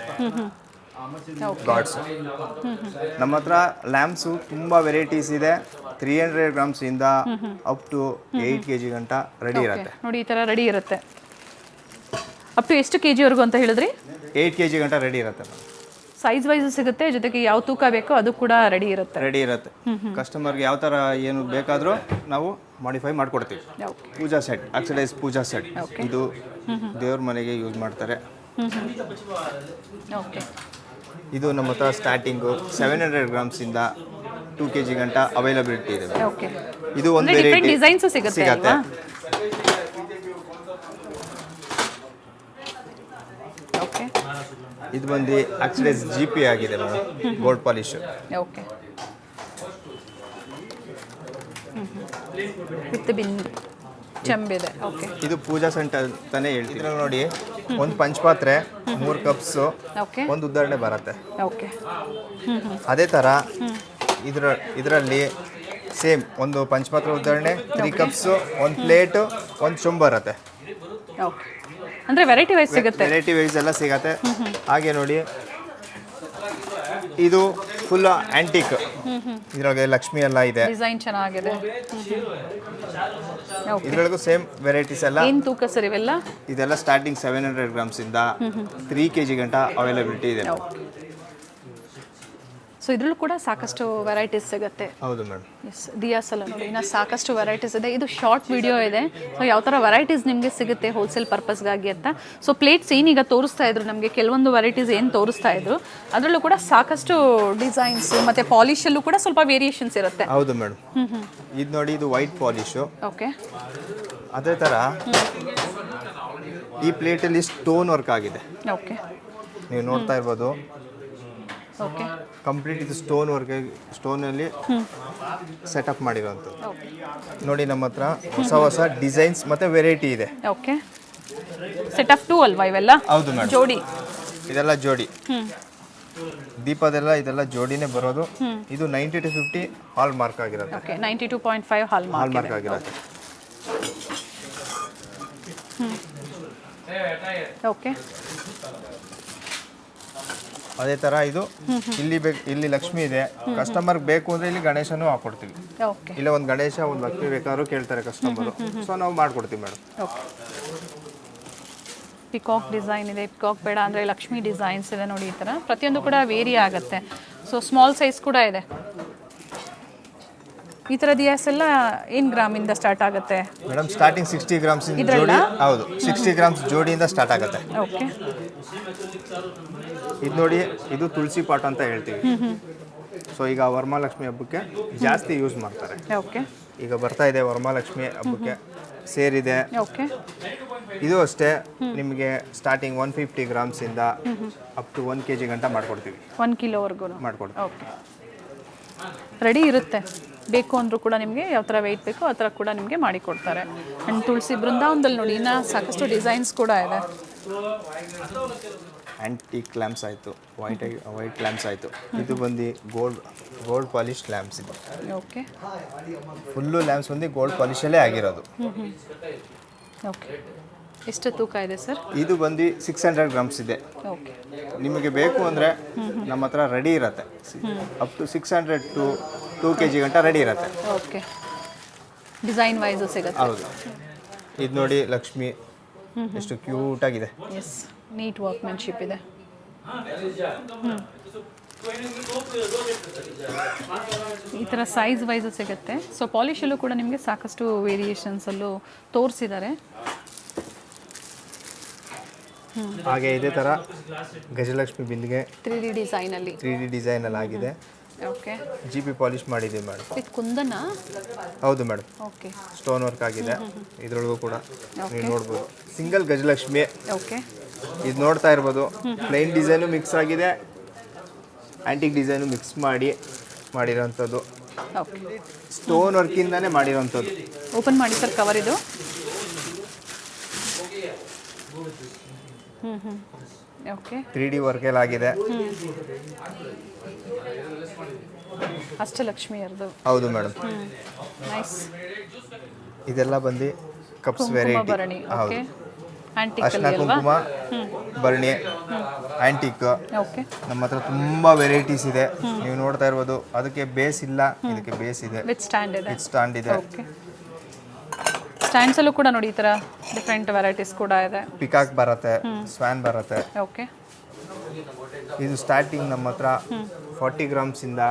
ಗಾಡ್ಸ್. ನಮ್ಮ ಹತ್ರ ಲ್ಯಾಂಪ್ಸು ತುಂಬ ವೆರೈಟೀಸ್ ಇದೆ. 300 ಗ್ರಾಮ್ಸಿಂದ ಅಪ್ ಟು 8 kg ಗಂಟ ರೆಡಿ ಇರುತ್ತೆ. ನೋಡಿ ಈ ಥರ ರೆಡಿ ಇರುತ್ತೆ. ಅಪ್ ಟು ಎಷ್ಟು ಕೆ ಜಿವರೆಗೂ ಅಂತ ಹೇಳಿದ್ರಿ? 8 kg ಗಂಟ ರೆಡಿ ಇರುತ್ತೆ. ಸೈಜ್ ವೈಸ್ ಸಿಗುತ್ತೆ, ಜೊತೆಗೆ ಯಾವ ತೂಕ ಬೇಕೋ ಅದು ಕೂಡ ರೆಡಿ ಇರುತ್ತೆ. ರೆಡಿ ಇರುತ್ತೆ. ಕಸ್ಟಮರ್ಗೆ ಯಾವ ಥರ ಏನು ಬೇಕಾದರೂ ನಾವು ಮಾಡಿಫೈ ಮಾಡಿಕೊಡ್ತೀವಿ. ಪೂಜಾ ಸೆಟ್, ಆಕ್ಸಿಡೈಸ್ ಪೂಜಾ ಸೆಟ್, ಇದು ದೇವ್ರ ಮನೆಗೆ ಯೂಸ್ ಮಾಡ್ತಾರೆ. ಓಕೆ, ಇದು ನಮ್ಮ ಹತ್ರ ಸ್ಟಾರ್ಟಿಂಗು 700 ಗ್ರಾಮ್ಸಿಂದ 2 kg ಗಂಟ ಅವೈಲಬಿಲಿಟಿ ಇದೆ. ಓಕೆ, ಇದು ಒಂದು ಡಿಫರೆಂಟ್ ವೆರೈಟಿ ಡಿಸೈನ್ಸ್ ಸಿಗುತ್ತೆ ಸಿಗತ್ತೆ. ಓಕೆ, ಇದು ಬಂದು ಆಕ್ಸಿಡೈಸ್ GP ಆಗಿದೆ madam, gold polish. Okay, with ಬಿನ್ ಚೆಂಬಿದೆ. ಓಕೆ, ಇದು ಪೂಜಾ ಸೆಂಟ್ ಅಂತಾನೆ ಹೇಳ್ತೀವಿ. ಇದ್ರಲ್ಲಿ ನೋಡಿ ಒಂದು ಪಂಚಪಾತ್ರೆ, 3 ಕಪ್ಸು, ಓಕೆ, ಒಂದು ಉದ್ದಾರಣೆ ಬರುತ್ತೆ. ಓಕೆ, ಅದೇ ಥರ ಇದರಲ್ಲಿ ಸೇಮ್ ಒಂದು ಪಂಚಪಾತ್ರೆ ಉದ್ದಾರಣೆ, 3 ಕಪ್ಸು, ಒಂದು ಪ್ಲೇಟು, ಒಂದು ಚೊಂಬು ಬರುತ್ತೆ. ಓಕೆ, ಅಂದರೆ ವೆರೈಟಿ ವೈಸ್ ಸಿಗುತ್ತೆ. ವೆರೈಟಿ ವೈಸ್ ಎಲ್ಲ ಸಿಗತ್ತೆ. ಹಾಗೆ ನೋಡಿ ಇದು ಫುಲ್ ಆಂಟಿಕ್, ಇದ್ರೊಳಗೆ ಲಕ್ಷ್ಮಿ ಎಲ್ಲ ಇದೆ. ಡಿಸೈನ್ ಚೆನ್ನಾಗಿದೆ. ಇದ್ರೊಳಗೂ ಸೇಮ್ ವೆರೈಟೀಸ್ ಎಲ್ಲ. ಏನು ತೂಕ ಸರ್ ಇವೆಲ್ಲ? ಇದೆಲ್ಲ ಸ್ಟಾರ್ಟಿಂಗ್ 700 ಗ್ರಾಮ್ಸಿಂದ 3 kg ಗಂಟ ಅವೈಲಬಿಲಿಟಿ ಇದೆ. ಸೊ ಇದ್ರಲ್ಲೂ ಕೂಡ ಸಾಕಷ್ಟು ವೆರೈಟೀಸ್ ಸಿಗುತ್ತೆ. ಹೌದು ಮೇಡಮ್. ಎಸ್, ದಿಯಾಸ್ ಎಲ್ಲ ನೋಡಿ ಇನ್ನು ಸಾಕಷ್ಟು ವೆರೈಟೀಸ್ ಇದೆ. ಇದು ಶಾರ್ಟ್ ವಿಡಿಯೋ ಇದೆ. ಸೊ ಯಾವ ಥರ ವೆರೈಟೀಸ್ ನಿಮಗೆ ಸಿಗುತ್ತೆ ಹೋಲ್ಸೇಲ್ ಪರ್ಪಸ್ಗಾಗಿ ಅಂತ. ಸೊ ಪ್ಲೇಟ್ಸ್ ಏನೀಗ ತೋರಿಸ್ತಾ ಇದ್ರು ನಮಗೆ, ಕೆಲವೊಂದು ವೆರೈಟೀಸ್ ಏನು ತೋರಿಸ್ತಾ ಇದ್ರು ಅದರಲ್ಲೂ ಕೂಡ ಸಾಕಷ್ಟು ಡಿಸೈನ್ಸ್ ಮತ್ತು ಪಾಲಿಶಲ್ಲೂ ಕೂಡ ಸ್ವಲ್ಪ ವೇರಿಯೇಷನ್ಸ್ ಇರುತ್ತೆ. ಹೌದು ಮೇಡಮ್. ಇದು ನೋಡಿ, ಇದು ವೈಟ್ ಪಾಲಿಶು. ಓಕೆ, ಅದೇ ಥರ ಈ ಪ್ಲೇಟಲ್ಲಿ ಸ್ಟೋನ್ ವರ್ಕ್ ಆಗಿದೆ. ಓಕೆ, ನೀವು ನೋಡ್ತಾ ಇರ್ಬೋದು. ಓಕೆ, ಕಂಪ್ಲೀಟ್ ಇದು ಸ್ಟೋನ್ ವರ್ಕ್, ಸ್ಟೋನಲ್ಲಿ ಸೆಟಪ್ ಮಾಡಿರೋಂಥದ್ದು. ನೋಡಿ ನಮ್ಮ ಹತ್ರ ಹೊಸ ಹೊಸ ಡಿಸೈನ್ಸ್ ಮತ್ತು ವೆರೈಟಿ ಇದೆ. ಓಕೆ, ಸೆಟ್ ಆಫ್ 2 ಅಲ್ವಾ ಇವೆಲ್ಲ? ಹೌದು ಮೇಡಮ್, ಜೋಡಿ. ಇದೆಲ್ಲ ಜೋಡಿ. ದೀಪದೆಲ್ಲ ಇದೆಲ್ಲ ಜೋಡಿನೇ ಬರೋದು. ಇದು 90 to 50 ಹಾಲ್ ಮಾರ್ಕ್ ಆಗಿರುತ್ತೆ. ಓಕೆ, 92.5 ಹಾಲ್ ಮಾರ್ಕ್ ಆಗಿರುತ್ತೆ. ಓಕೆ, ಅದೇ ಥರ ಇದು ಇಲ್ಲಿ ಲಕ್ಷ್ಮಿ ಇದೆ. ಕಸ್ಟಮರ್ಗೆ ಬೇಕು ಅಂದರೆ ಇಲ್ಲಿ ಗಣೇಶನೂ ಹಾಕೊಡ್ತೀವಿ. ಓಕೆ, ಇಲ್ಲ ಒಂದು ಗಣೇಶ, ಒಂದು ಲಕ್ಷ್ಮಿ ಬೇಕಾದ್ರೂ ಕೇಳ್ತಾರೆ ಕಸ್ಟಮರು, ಸೊ ನಾವು ಮಾಡ್ಕೊಡ್ತೀವಿ ಮೇಡಮ್. ಓಕೆ, ಪಿಕಾಕ್ ಡಿಸೈನ್ ಇದೆ. ಪಿಕಾಕ್ ಬೇಡ ಅಂದರೆ ಲಕ್ಷ್ಮಿ ಡಿಸೈನ್ಸ್ ಇದೆ ನೋಡಿ. ಈ ಥರ ಪ್ರತಿಯೊಂದು ಕೂಡ ವೇರಿ ಆಗುತ್ತೆ. ಸೊ ಸ್ಮಾಲ್ ಸೈಜ್ ಕೂಡ ಇದೆ. ಈ ಥರ ದಿಯಾಸ್ ಎಲ್ಲ ಏನು ಗ್ರಾಮಿಂದ ಸ್ಟಾರ್ಟ್ ಆಗುತ್ತೆ ಮೇಡಮ್? ಸ್ಟಾರ್ಟಿಂಗ್ 60 ಗ್ರಾಮ್ಸ್ ಜೋಡಿ. ಹೌದು, 60 ಗ್ರಾಮ್ಸ್ ಜೋಡಿಯಿಂದ ಸ್ಟಾರ್ಟ್ ಆಗುತ್ತೆ. ಓಕೆ, ಇದು ನೋಡಿ, ಇದು ತುಳಸಿ ಪಾಟ್ ಅಂತ ಹೇಳ್ತೀವಿ. ಸೊ ಈಗ ವರಮಹಾಲಕ್ಷ್ಮಿ ಹಬ್ಬಕ್ಕೆ ಜಾಸ್ತಿ ಯೂಸ್ ಮಾಡ್ತಾರೆ. ಓಕೆ, ಈಗ ಬರ್ತಾ ಇದೆ ವರಮಹಾಲಕ್ಷ್ಮಿ ಹಬ್ಬಕ್ಕೆ ಸೇರಿದೆ. ಓಕೆ, ಇದು ಅಷ್ಟೇ ನಿಮಗೆ ಸ್ಟಾರ್ಟಿಂಗ್ 150 ಗ್ರಾಮ್ಸಿಂದ ಅಪ್ ಟು 1 kg ಗಂಟ ಮಾಡ್ಕೊಡ್ತೀವಿ. 1 ಕಿಲೋವರೆಗೂ ಮಾಡ್ಕೊಡ್ತೀವಿ. ಓಕೆ, ರೆಡಿ ಇರುತ್ತೆ. ಬೇಕು ಅಂದರೂ ಕೂಡ ನಿಮಗೆ ಯಾವ ಥರ ವೆಯ್ಟ್ ಬೇಕೋ ಆ ಥರ ಕೂಡ ನಿಮಗೆ ಮಾಡಿಕೊಡ್ತಾರೆ. ಆ್ಯಂಡ್ ತುಳಸಿ ಬೃಂದಾವನದಲ್ಲಿ ನೋಡಿ ಇನ್ನೂ ಸಾಕಷ್ಟು ಡಿಸೈನ್ಸ್ ಕೂಡ ಇದೆ. ಆ್ಯಂಟಿಕ್ ಲ್ಯಾಂಪ್ಸ್ ಆಯಿತು, ವೈಟ್ ಲ್ಯಾಂಪ್ಸ್ ಆಯಿತು. ಇದು ಬಂದು ಗೋಲ್ಡ್ ಪಾಲಿಶ್ ಲ್ಯಾಂಪ್ಸ್ ಇದೆ. ಓಕೆ, ಫುಲ್ಲು ಲ್ಯಾಂಪ್ಸ್ ಬಂದು ಗೋಲ್ಡ್ ಪಾಲಿಶಲ್ಲೇ ಆಗಿರೋದು. ಓಕೆ, ಎಷ್ಟು ತೂಕ ಇದೆ ಸರ್? ಇದು ಬಂದು 600 ಗ್ರಾಮ್ಸ್ ಇದೆ. ಓಕೆ, ನಿಮಗೆ ಬೇಕು ಅಂದರೆ ನಮ್ಮ ಹತ್ರ ರೆಡಿ ಇರುತ್ತೆ. ಅಪ್ ಟು 600 to 2 kg ಗಂಟ ರೆಡಿ ಇರುತ್ತೆ. ಓಕೆ, ಡಿಸೈನ್ ವೈಸು ಸಿಗುತ್ತೆ. ಹೌದು. ಇದು ನೋಡಿ ಲಕ್ಷ್ಮಿ ಎಷ್ಟು ಕ್ಯೂಟಾಗಿದೆ. ಎಸ್, ನೀಟ್ ವರ್ಕ್ಮೆನ್ಶಿಪ್ ಇದೆ. ಈ ಥರ ಸೈಜ್ ವೈಸು ಸಿಗುತ್ತೆ. ಸೊ ಪಾಲಿಶಲ್ಲೂ ಕೂಡ ನಿಮಗೆ ಸಾಕಷ್ಟು ವೇರಿಯೇಷನ್ಸಲ್ಲೂ ತೋರಿಸಿದ್ದಾರೆ. ಹಾಗೆ ಇದೇ ಥರ ಗಜಲಕ್ಷ್ಮಿ ಬಿಂದಿಗೆ 3D ಡಿಸೈನಲ್ಲಿ 3D ಡಿಸೈನಲ್ಲಿ ಆಗಿದೆ. ಓಕೆ, GP ಪಾಲಿಶ್ ಮಾಡಿದ್ದೀವಿ ಮೇಡಮ್. ವಿತ್ ಕುಂದನ. ಹೌದು ಮೇಡಮ್, ಓಕೆ, ಸ್ಟೋನ್ ವರ್ಕ್ ಆಗಿದೆ. ಇದರೊಳಗೂ ಕೂಡ ನೀವು ನೋಡ್ಬೋದು ಸಿಂಗಲ್ ಗಜಲಕ್ಷ್ಮಿ. ಓಕೆ, ಇದು ನೋಡ್ತಾ ಇರ್ಬೋದು. ಪ್ಲೈನ್ ಡಿಸೈನು ಮಿಕ್ಸ್ ಆಗಿದೆ, ಆ್ಯಂಟಿಕ್ ಡಿಸೈನು ಮಿಕ್ಸ್ ಮಾಡಿರೋಂಥದ್ದು. ಓಕೆ, ಸ್ಟೋನ್ ವರ್ಕಿಂದಾನೇ ಮಾಡಿರೋಂಥದ್ದು. ಓಪನ್ ಮಾಡಿ ಸರ್ ಕವರ್ ಇದು. ಓಕೆ, 3D ವರ್ಕೆಲ್ಲ ಆಗಿದೆ. ಅಷ್ಟಲಕ್ಷ್ಮಿಯರ್ದು. ಹೌದು ಮೇಡಮ್. ನೈಸ್. ಇದೆಲ್ಲ ಬಂದು ಕಪ್ಸ್ ಕುಂಕುಮ ವೆರೈಟಿ. ಭರಣಿ. ಓಕೆ, ಆಂಟಿಕ್ ಅರ್ಶಿನ ಅಲ್ಲಿ ಅಲ್ವಾ? ಕುಂಕುಮ ಭರಣಿ ಆಂಟಿಕ್ ಓಕೆ ನಮ್ಮ ಹತ್ರ ತುಂಬ ವೆರೈಟೀಸ್ ಇದೆ. ನೀವು ನೋಡ್ತಾ ಇರ್ಬೋದು. ಅದಕ್ಕೆ ಬೇಸ್ ಇಲ್ಲ, ಇದಕ್ಕೆ ಬೇಸ್ ಇದೆ, ವಿತ್ ಸ್ಟ್ಯಾಂಡ್ ಇದೆ. ವಿತ್ ಸ್ಟ್ಯಾಂಡ್ ಇದೆ. ಓಕೆ ಸ್ಟ್ಯಾಂಡ್ಸಲ್ಲೂ ಕೂಡ ನೋಡಿ ಈ ಥರ ಡಿಫ್ರೆಂಟ್ ವೆರೈಟೀಸ್ ಕೂಡ ಇದೆ. ಪಿಕಾಕ್ ಬರುತ್ತೆ, ಸ್ವ್ಯಾನ್ ಬರುತ್ತೆ. ಓಕೆ ಇದು ಸ್ಟಾರ್ಟಿಂಗ್ ನಮ್ಮ ಹತ್ರ 40 ಗ್ರಾಮ್ಸಿಂದ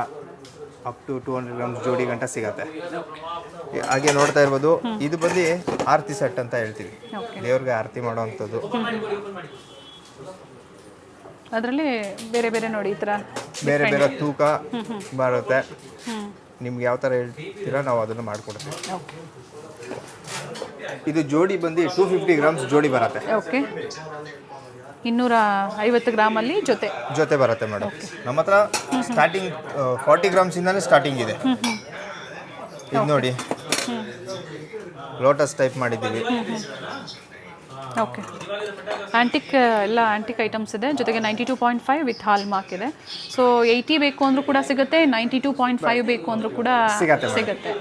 ಅಪ್ ಟು 200 ಗ್ರಾಮ್ಸ್ ಜೋಡಿ ಗಂಟ ಸಿಗತ್ತೆ. ಹಾಗೆ ನೋಡ್ತಾ ಇರ್ಬೋದು. ಇದು ಬಂದು ಆರತಿ ಸೆಟ್ ಅಂತ ಹೇಳ್ತೀವಿ, ದೇವ್ರಿಗೆ ಆರತಿ ಮಾಡೋವಂಥದ್ದು. ಅದರಲ್ಲಿ ಬೇರೆ ಬೇರೆ ನೋಡಿ ಈ ಥರ ಬೇರೆ ಬೇರೆ ತೂಕ ಬರುತ್ತೆ. ನಿಮ್ಗೆ ಯಾವ ಥರ ಹೇಳ್ತೀರಾ ನಾವು ಅದನ್ನು ಮಾಡಿಕೊಡ್ತೀವಿ. ಇದು ಜೋಡಿ ಬಂದು 250 ಗ್ರಾಮ್ಸ್ ಜೋಡಿ ಬರುತ್ತೆ. ಓಕೆ 250 ಗ್ರಾಮಲ್ಲಿ ಜೊತೆ ಬರುತ್ತೆ ಮೇಡಮ್. ನಮ್ಮ ಹತ್ರ ಸ್ಟಾರ್ಟಿಂಗ್ 40 ಗ್ರಾಮ್ಸಿಂದನೇ ಸ್ಟಾರ್ಟಿಂಗ್ ಇದೆ. ಇದು ನೋಡಿ ಲೋಟಸ್ ಟೈಪ್ ಮಾಡಿದ್ದೀವಿ. ಓಕೆ ಆಂಟಿಕ್ ಎಲ್ಲ ಆಂಟಿಕ್ ಐಟಮ್ಸ್ ಇದೆ. ಜೊತೆಗೆ 92.5 ವಿತ್ ಹಾಲ್ ಮಾರ್ಕ್ ಇದೆ. ಸೊ 80 ಬೇಕು ಅಂದರೂ ಕೂಡ ಸಿಗುತ್ತೆ, 92.5 ಬೇಕು ಅಂದರೂ ಕೂಡ ಸಿಗುತ್ತೆ.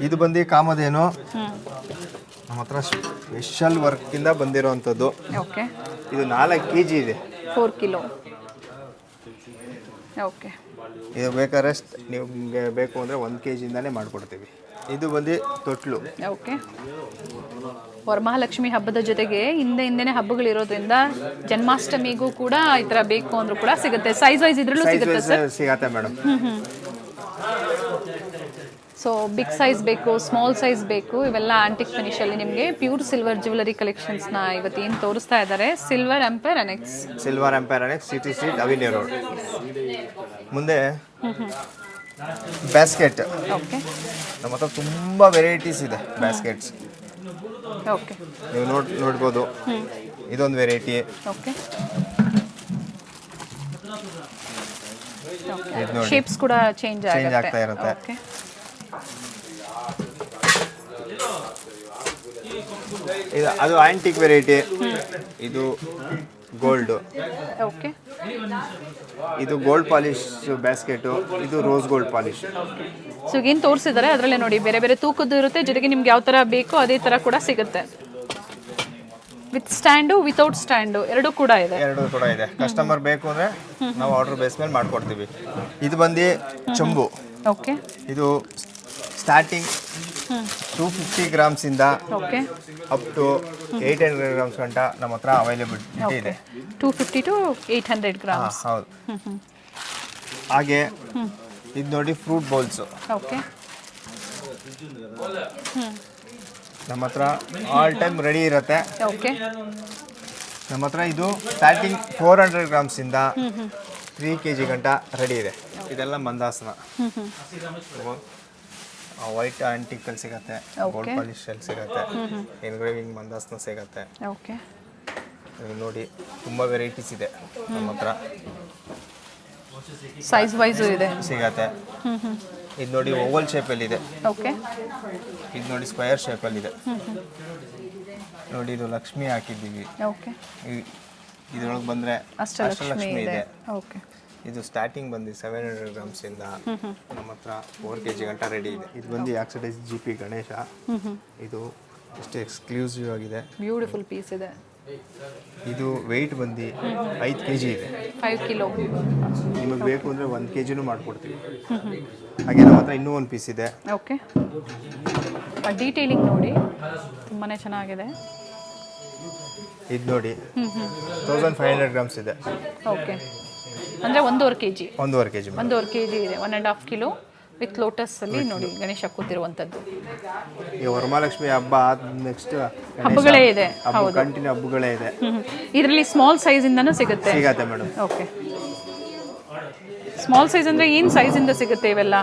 ಇದು ಬಂದು ಕಾಮಧೇನು ನಮ್ಮ ಹತ್ರ ಸ್ಪೆಷಲ್ ವರ್ಕಿಂದ ಬಂದಿರೋವಂಥದ್ದು. ಓಕೆ ಇದು 4 kg ಇದೆ, 4 ಕಿಲೋ. ಓಕೆ ಇದು ಬೇಕಾದ್ರೆ ನಿಮಗೆ ಬೇಕು ಅಂದರೆ 1 kg ಇಂದಾನೇ ಮಾಡಿಕೊಡ್ತೀವಿ. ಇದು ಬಂದು ತೊಟ್ಲು. ಓಕೆ ವರಮಹಾಲಕ್ಷ್ಮಿ ಹಬ್ಬದ ಜೊತೆಗೆ ಹಿಂದೆನೇ ಹಬ್ಬಗಳಿರೋದ್ರಿಂದ ಜನ್ಮಾಷ್ಟಮಿಗೂ ಕೂಡ ಈ ಥರ ಬೇಕು ಅಂದರೂ ಕೂಡ ಸಿಗುತ್ತೆ. ಸೈಜ್ ವೈಸ್ ಇದರಲ್ಲೂ ಸಿಗುತ್ತೆ ಸರ್? ಸಿಗತ್ತೆ ಮೇಡಮ್. ಸೊ ಬಿಗ್ ಸೈಜ್ ಬೇಕು, ಸ್ಮಾಲ್ ಸೈಜ್ ಬೇಕು, ಇವೆಲ್ಲ ಆಂಟಿಕ್ ಫಿನಿಶಲ್ಲಿ ನಿಮಗೆ ಪ್ಯೂರ್ ಸಿಲ್ವರ್ ಜ್ಯುವೆಲರಿ ಕಲೆಕ್ಷನ್ಸ್ನ ಇವತ್ತು ಏನು ತೋರಿಸ್ತಾ ಇದ್ದಾರೆ. Silver empire annex city street avenue road. ಮುಂದೆ ಬ್ಯಾಸ್ಕೆಟ್. ಓಕೆ ನಮ್ಮ ಹತ್ರ ತುಂಬ ವೆರೈಟೀಸ್ ಇದೆ ಬ್ಯಾಸ್ಕೆಟ್ಸ್. ಓಕೆ ನೀವು ನೋಡ್ಬೋದು. ಇದೊಂದು ವೆರೈಟಿ. ಓಕೆ ಇದು ನೋಡಿ ಶೇಪ್ಸ್ ಕೂಡ ಚೇಂಜ್ ಆಗ್ತಾ ಇರುತ್ತೆ. ಓಕೆ ಅದು ಆಂಟಿಕ್ ವೆರೈಟಿ. ಇದು ಗೋಲ್ಡ್. ಓಕೆ ಇದು ಗೋಲ್ಡ್ ಪಾಲಿಶ್ ಬ್ಯಾಸ್ಕೆಟು. ಇದು ರೋಸ್ ಗೋಲ್ಡ್ ಪಾಲಿಶ್. ಸೊ ಏನು ತೋರಿಸಿದ್ದಾರೆ ಅದರಲ್ಲೇ ನೋಡಿ ಬೇರೆ ಬೇರೆ ತೂಕದ್ದು ಇರುತ್ತೆ. ಜೊತೆಗೆ ನಿಮ್ಗೆ ಯಾವ ಥರ ಬೇಕೋ ಅದೇ ಥರ ಕೂಡ ಸಿಗುತ್ತೆ. ವಿತ್ ಸ್ಟ್ಯಾಂಡು ವಿತೌಟ್ ಸ್ಟ್ಯಾಂಡು ಎರಡೂ ಕೂಡ ಇದೆ. ಕಸ್ಟಮರ್ ಬೇಕು ಅಂದರೆ ನಾವು ಆರ್ಡರ್ ಬೇಸ್ ಮೇಲೆ ಮಾಡ್ಕೊಡ್ತೀವಿ. ಇದು ಬಂದು ಚಂಬು. ಓಕೆ ಇದು ಸ್ಟಾರ್ಟಿಂಗ್ 250 ಗ್ರಾಮ್ಸಿಂದ ಓಕೆ ಅಪ್ ಟು 800 ಗ್ರಾಮ್ಸ್ ಗಂಟ ನಮ್ಮ ಹತ್ರ ಅವೈಲೇಬಿಲಿಟಿ ಇದೆ. 250 to 800 ಗ್ರಾಮ್ಸ್. ಹೌದು. ಹಾಗೆ ಇದು ನೋಡಿ ಫ್ರೂಟ್ ಬೌಲ್ಸು. ಓಕೆ ನಮ್ಮ ಹತ್ರ ಆಲ್ ಟೈಮ್ ರೆಡಿ ಇರುತ್ತೆ. ಓಕೆ ನಮ್ಮ ಹತ್ರ ಇದು ಸ್ಟಾರ್ಟಿಂಗ್ 400 ಗ್ರಾಮ್ಸಿಂದ 3 kg ಗಂಟ ರೆಡಿ ಇದೆ. ಇದೆಲ್ಲ ಮಂದಾಸನ. ವೈಟ್ ಆಂಟಿಕಲ್ಲಿ ಸಿಗುತ್ತೆ, ಗೋಲ್ಡ್ ಪಾಲಿಶಲ್ಲಿ ಸಿಗುತ್ತೆ, ಎನ್ಗ್ರೇವಿಂಗ್ ಮಂದಾಸನ ಸಿಗುತ್ತೆ. ಓಕೆ ನೋಡಿ ತುಂಬ ವೆರೈಟೀಸ್ ಇದೆ ನಮ್ಮ ಹತ್ರ. ಸೈಜ್ ವೈಸು ಇದೆ ಸಿಗತ್ತೆ. ಇದು ನೋಡಿ ಓವಲ್ ಶೇಪಲ್ಲಿದೆ. ಓಕೆ ಇದು ನೋಡಿ ಸ್ಕ್ವೇರ್ ಶೇಪಲ್ಲಿದೆ. ನೋಡಿ ಇದು ಲಕ್ಷ್ಮಿ ಹಾಕಿದ್ದೀವಿ. ಓಕೆ ಇದರೊಳಗೆ ಬಂದರೆ ಅಷ್ಟಲಕ್ಷ್ಮಿ ಇದೆ. ಓಕೆ ಇದು ಸ್ಟಾರ್ಟಿಂಗ್ ಬಂದು 700 ಗ್ರಾಮ್ಸಿಂದ ನಮ್ಮ ಹತ್ರ 4 kg ಗಂಟ ರೆಡಿ ಇದೆ. ಇದು ಬಂದು ಆಕ್ಸಿಡೈಸ್ GP ಗಣೇಶ. ಇದು ಎಷ್ಟು ಎಕ್ಸ್ಕ್ಲೂಸಿವ್ ಆಗಿದೆ. ಬ್ಯೂಟಿಫುಲ್ ಪೀಸ್ ಇದೆ. ಇದು ವೆಯ್ಟ್ ಬಂದು 5 kg ಇದೆ. 5 ಕಿಲೋ. ನಿಮಗೆ ಬೇಕು ಅಂದರೆ 1 kgನೂ ಮಾಡಿಕೊಡ್ತೀವಿ. ಹಾಗೆ ನಮ್ಮ ಹತ್ರ ಇನ್ನೂ ಒಂದು ಪೀಸ್ ಇದೆ. ಓಕೆ ಡೀಟೇಲಿಂಗ್ ನೋಡಿ ತುಂಬಾ ಚೆನ್ನಾಗಿದೆ. ಇದು ನೋಡಿ 1500 ಗ್ರಾಮ್ಸ್ ಇದೆ. ಓಕೆ ಅಂದರೆ 1.5 kg. 1.5 kg. 1.5 kg ಇದೆ. 1.5 ಕಿಲೋ ವಿತ್ ಲೋಟಸಲ್ಲಿ ನೋಡಿ ಗಣೇಶ ಕೂತಿರುವಂಥದ್ದು. ಈ ವರಮಹಾಲಕ್ಷ್ಮಿ ಹಬ್ಬ ಆದ ನೆಕ್ಸ್ಟ್ ಹಬ್ಬಗಳೇ ಇದೆ. ಹೌದು ಕಂಟಿನ್ಯೂ ಹಬ್ಬಗಳೇ ಇದೆ. ಇದರಲ್ಲಿ ಸ್ಮಾಲ್ ಸೈಜಿಂದನೂ ಸಿಗುತ್ತೆ ಮೇಡಮ್. ಓಕೆ ಸ್ಮಾಲ್ ಸೈಜ್ ಅಂದರೆ ಏನು ಸೈಜಿಂದ ಸಿಗುತ್ತೆ ಇವೆಲ್ಲ?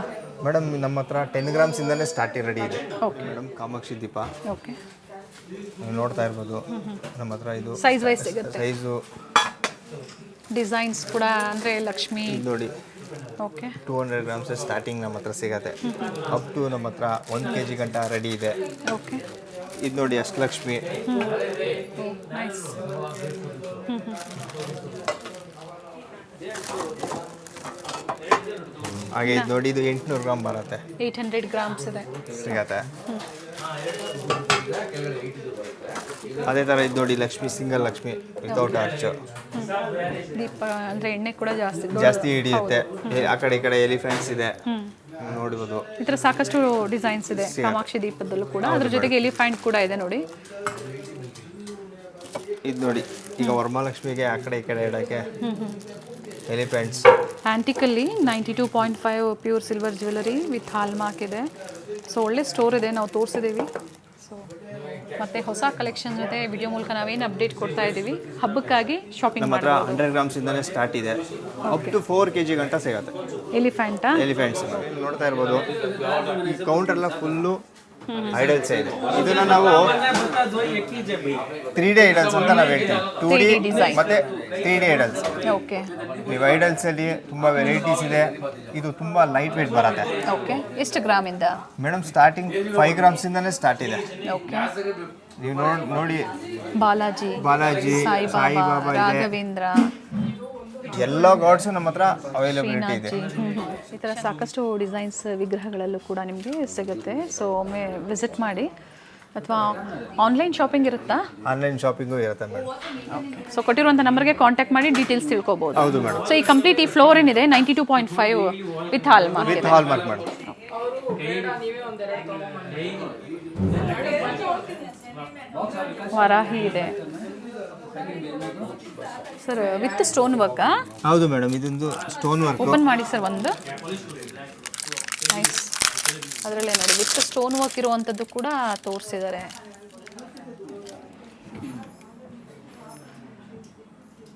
ಮೇಡಮ್ ನಮ್ಮ ಹತ್ರ 10 ಗ್ರಾಮ್ಸಿಂದನೇ ಸ್ಟಾರ್ಟಿಂಗ್ ರೆಡಿ ಇದೆ. ಓಕೆ ಮೇಡಮ್ ಕಾಮಾಕ್ಷಿ ದೀಪ. ಓಕೆ ನೀವು ನೋಡ್ತಾ ಇರ್ಬೋದು. ನಮ್ಮ ಹತ್ರ ಇದು ಸೈಜ್ ವೈಸ್ ಸಿಗುತ್ತೆ. ಸೈಜು ಡಿಸೈನ್ಸ್ ಕೂಡ ಅಂದರೆ ಲಕ್ಷ್ಮಿ ನೋಡಿ. ಓಕೆ 200 ಗ್ರಾಮ್ಸ್ ಸ್ಟಾರ್ಟಿಂಗ್ ನಮ್ಮ ಹತ್ರ ಸಿಗತ್ತೆ. ಅಪ್ ಟು ನಮ್ಮ ಹತ್ರ 1 kg ಗಂಟ ರೆಡಿ ಇದೆ. ಓಕೆ ಇದು ನೋಡಿ ಅಷ್ಟಲಕ್ಷ್ಮಿ. ನೈಸ್. ಹಾಗೆ ಇದು ನೋಡಿ ಇದು 800 ಗ್ರಾಮ್ ಬರುತ್ತೆ. 800 ಗ್ರಾಮ್ಸ್ ಇದೆ ಸಿಗತ್ತೆ. ಅದೇ ಥರ ಇದು ನೋಡಿ Lakshmi, single Lakshmi without arch. ದೀಪ ಅಂದರೆ ಎಣ್ಣೆ ಕೂಡ ಜಾಸ್ತಿ ಹಿಡಿಯುತ್ತೆ. ಆ ಕಡೆ ಈ ಕಡೆ ಎಲಿಫೆಂಟ್ಸ್ ಇದೆ ನೋಡ್ಬೋದು. ಈ ಥರ ಸಾಕಷ್ಟು ಡಿಸೈನ್ಸ್ ಇದೆ ಕಾಮಾಕ್ಷಿ ದೀಪದಲ್ಲೂ ಕೂಡ. ಅದ್ರ ಜೊತೆಗೆ ಎಲಿಫೆಂಟ್ ಕೂಡ ಇದೆ ನೋಡಿ. ಇದು ನೋಡಿ, ಈಗ ವರಮಹಾಲಕ್ಷ್ಮಿಗೆ ಆ ಕಡೆ ಈ ಕಡೆ ಇಡೋಕ್ಕೆ ಎಲಿಫೆಂಟ್ಸ್. ಆ್ಯಂಟಿಕಲ್ಲಿ 92.5 pure silver jewellery with hallmark ಇದೆ. ಸೊ ಒಳ್ಳೆ ಸ್ಟೋರ್ ಇದೆ, ನಾವು ತೋರಿಸಿದ್ದೀವಿ. ಸೊ ಮತ್ತೆ ಹೊಸ ಕಲೆಕ್ಷನ್ ಜೊತೆ ವಿಡಿಯೋ ಮೂಲಕ ನಾವೇನು ಅಪ್ಡೇಟ್ ಕೊಡ್ತಾ ಇದ್ದೀವಿ. ಹಬ್ಬಕ್ಕಾಗಿ ಶಾಪಿಂಗ್ ನಮ್ಮ ಹತ್ರ 100 ಗ್ರಾಮ್ಸಿಂದನೇ ಸ್ಟಾರ್ಟ್ ಇದೆ, ಅಪ್ ಟು 4 kg ಗಂಟ ಸಿಗುತ್ತೆ. ಎಲಿಫೆಂಟಾ? ಎಲಿಫೆಂಟ್ಸ್ ನೋಡ್ತಾ ಇರ್ಬೋದು. ಈ ಕೌಂಟರ್ನ ಫುಲ್ಲು ಐಡಲ್ಸ್ ಇದೆ. ಇದನ್ನ ನಾವು 3D ಐಡಲ್ಸ್ ಅಂತ ನಾವು ಹೇಳ್ತೀವಿ. 2D ಮತ್ತೆ 3D ಐಡಲ್ಸ್. ಓಕೆ. ನೀವು ಐಡಲ್ಸ್ ಅಲ್ಲಿ ತುಂಬಾ ವೆರೈಟೀಸ್ ಇದೆ. ಇದು ತುಂಬಾ ಲೈಟ್ ವೇಟ್ ಬರುತ್ತೆ. ಓಕೆ. ಎಷ್ಟು ಗ್ರಾಮಿಂದ ಮೇಡಮ್? ಸ್ಟಾರ್ಟಿಂಗ್ 5 ಗ್ರಾಮ್ಸಿಂದನೇ ಸ್ಟಾರ್ಟ್ ಇದೆ. ಓಕೆ. ನೀವು ನೋಡಿ, ಬಾಲಾಜಿ, ಸಾಯಿಬಾಬಾ ಇದೆ, ರಾಘವೇಂದ್ರ, ಎಲ್ಲ ಗಾಡ್ಸು ನಮ್ಮ ಹತ್ರ ಅವೈಲಬಿಲಿಟಿ ಇದೆ. ಈ ಥರ ಸಾಕಷ್ಟು ಡಿಸೈನ್ಸ್ ವಿಗ್ರಹಗಳಲ್ಲೂ ಕೂಡ ನಿಮಗೆ ಸಿಗುತ್ತೆ. ಸೊ ಒಮ್ಮೆ ವಿಸಿಟ್ ಮಾಡಿ. ಅಥವಾ ಆನ್ಲೈನ್ ಶಾಪಿಂಗ್ ಇರುತ್ತಾ? ಆನ್ಲೈನ್ ಶಾಪಿಂಗು ಇರುತ್ತೆ ಮೇಡಮ್. ಓಕೆ. ಸೊ ಕೊಟ್ಟಿರುವಂಥ ನಂಬರ್ಗೆ ಕಾಂಟ್ಯಾಕ್ಟ್ ಮಾಡಿ ಡೀಟೇಲ್ಸ್ ತಿಳ್ಕೊಬೋದು. ಹೌದು ಮೇಡಮ್. ಸೊ ಈ ಕಂಪ್ಲೀಟ್ ಈ ಫ್ಲೋರ್ ಏನಿದೆ 92.5 with hallmark. With hallmark madam. Varahi ಇದೆ ಸರ್ ವಿತ್ ಸ್ಟೋನ್ ವರ್ಕ್. ಹೌದು ಮೇಡಮ್, ಇದೊಂದು ಸ್ಟೋನ್ ವರ್ಕ್. ಓಪನ್ ಮಾಡಿ ಸರ್ ಒಂದು. ನೈಸ್. ಅದರಲ್ಲೇ ನೋಡಿ ವಿತ್ ಸ್ಟೋನ್ ವರ್ಕ್ ಇರುವಂಥದ್ದು ಕೂಡ ತೋರಿಸಿದ್ದಾರೆ.